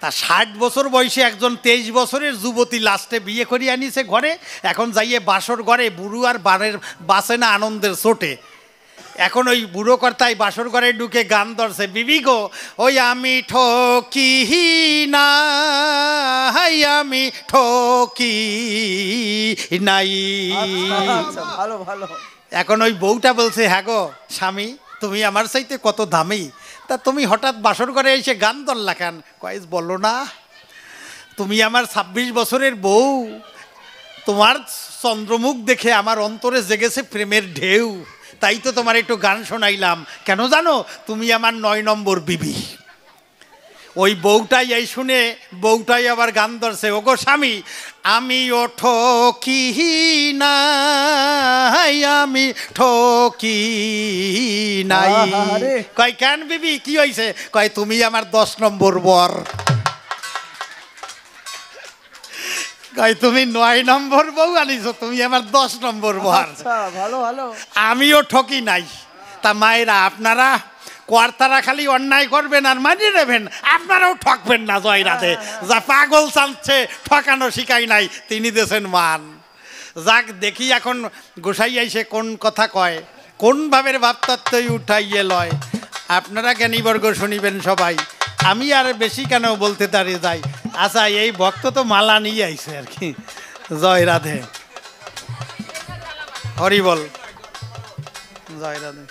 A: তা 60 বছর বয়সে একজন 23 বছরের যুবতী লাস্টে বিয়ে করিয়ে আনিছে ঘরে। এখন যাইয়ে বাসর ঘরে বুড়ো আর বানের বাসে না আনন্দের চোটে। এখন ওই বুড়ো কর্তায় বাসর ঘরে ঢুকে গান ধরছে, বিবি গো ওই আমি ঠকি না, আমি ঠকি নাই।
B: ভালো ভালো।
A: এখন ওই বউটা বলছে, হ্যাঁ গো স্বামী, তুমি আমার চাইতে কত দামি, তা তুমি হঠাৎ বাসর ঘরে এসে গান ধরলা কেন? কয়েস বললো না, তুমি আমার 26 বছরের বউ, তোমার চন্দ্রমুখ দেখে আমার অন্তরে জেগেছে প্রেমের ঢেউ, তাই তো তোমার একটু গান শোনাইলাম। কেন জানো? তুমি আমার 9 নম্বর বিবি। ওই বউটাই এই শুনে বউটাই আবার গান ধরছে, ওগো স্বামী আমি ও ঠকি নাই, আমি ঠকি নাই। কয় কেন বিবি, কি হয়েছে? কয় তুমি আমার 10 নম্বর বর। কয় তুমি 9 নম্বর বউ আনিছো, তুমি আমার 10 নম্বর বর।
B: ভালো ভালো।
A: আমিও ঠকি নাই। তা মায়েরা, আপনারা কর্তারা খালি অন্যায় করবেন আর মানিয়ে নেবেন, আপনারাও ঠকবেন না। জয়রাধে। যা পাগল চাচ্ছে ঠকানো শিখাই নাই, তিনি দেশেন মান। যাক দেখি এখন গোসাই আইসে কোন কথা কয়, কোন ভাবের ভাবতত্ত্বই উঠাইয়ে লয়। আপনারা জ্ঞানীবর্গ শুনিবেন সবাই, আমি আর বেশি কেন বলতে দাঁড়িয়ে যাই। আচ্ছা, এই ভক্ত তো মালা নিয়ে আইছে আর কি। জয় রাধে, হরি বল, জয় রাধে।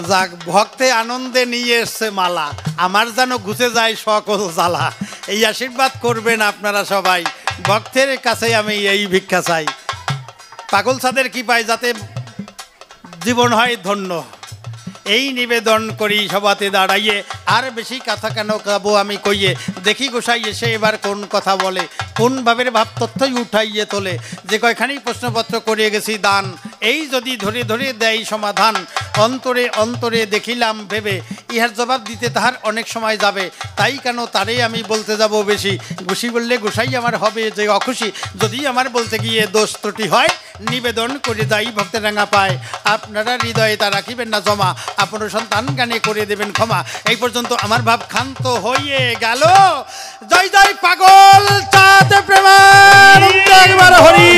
A: যাক, ভক্তে আনন্দে নিয়ে এসছে মালা, আমার যেন ঘুষে যায় সকল জ্বালা। এই আশীর্বাদ করবেন আপনারা সবাই, ভক্তের কাছে আমি এই ভিক্ষা চাই। পাগল সাদের কি পাই, যাতে জীবন হয় ধন্য, এই নিবেদন করি সবাতে দাঁড়াইয়ে। আর বেশি কথা কেন কাবো আমি কইয়ে, দেখি গোসাই এসে এবার কোন কথা বলে, কোন ভাবের ভাব তথ্যই উঠাইয়ে তোলে। যে কয়খানি প্রশ্নপত্র করিয়ে গেছি দান, এই যদি ধরে ধরে দেয় সমাধান, অন্তরে অন্তরে দেখিলাম ভেবে, ইহার জবাব দিতে তাহার অনেক সময় যাবে। তাই কেন তারে আমি বলতে যাব বেশি, খুশি বললে গোসাই আমার হবে যে অখুশি। যদি আমার বলতে গিয়ে দোষ ত্রুটি হয়, নিবেদন করে যাই ভক্তের রাঙা পায়। আপনারা হৃদয়ে তা রাখিবেন না জমা, আপনার সন্তান গানে করে দেবেন ক্ষমা। এই পর্যন্ত আমার ভাব ক্ষান্ত হয়ে গেল। জয় জয় পাগল চাঁদ প্রেমানন্দ, একবার হরি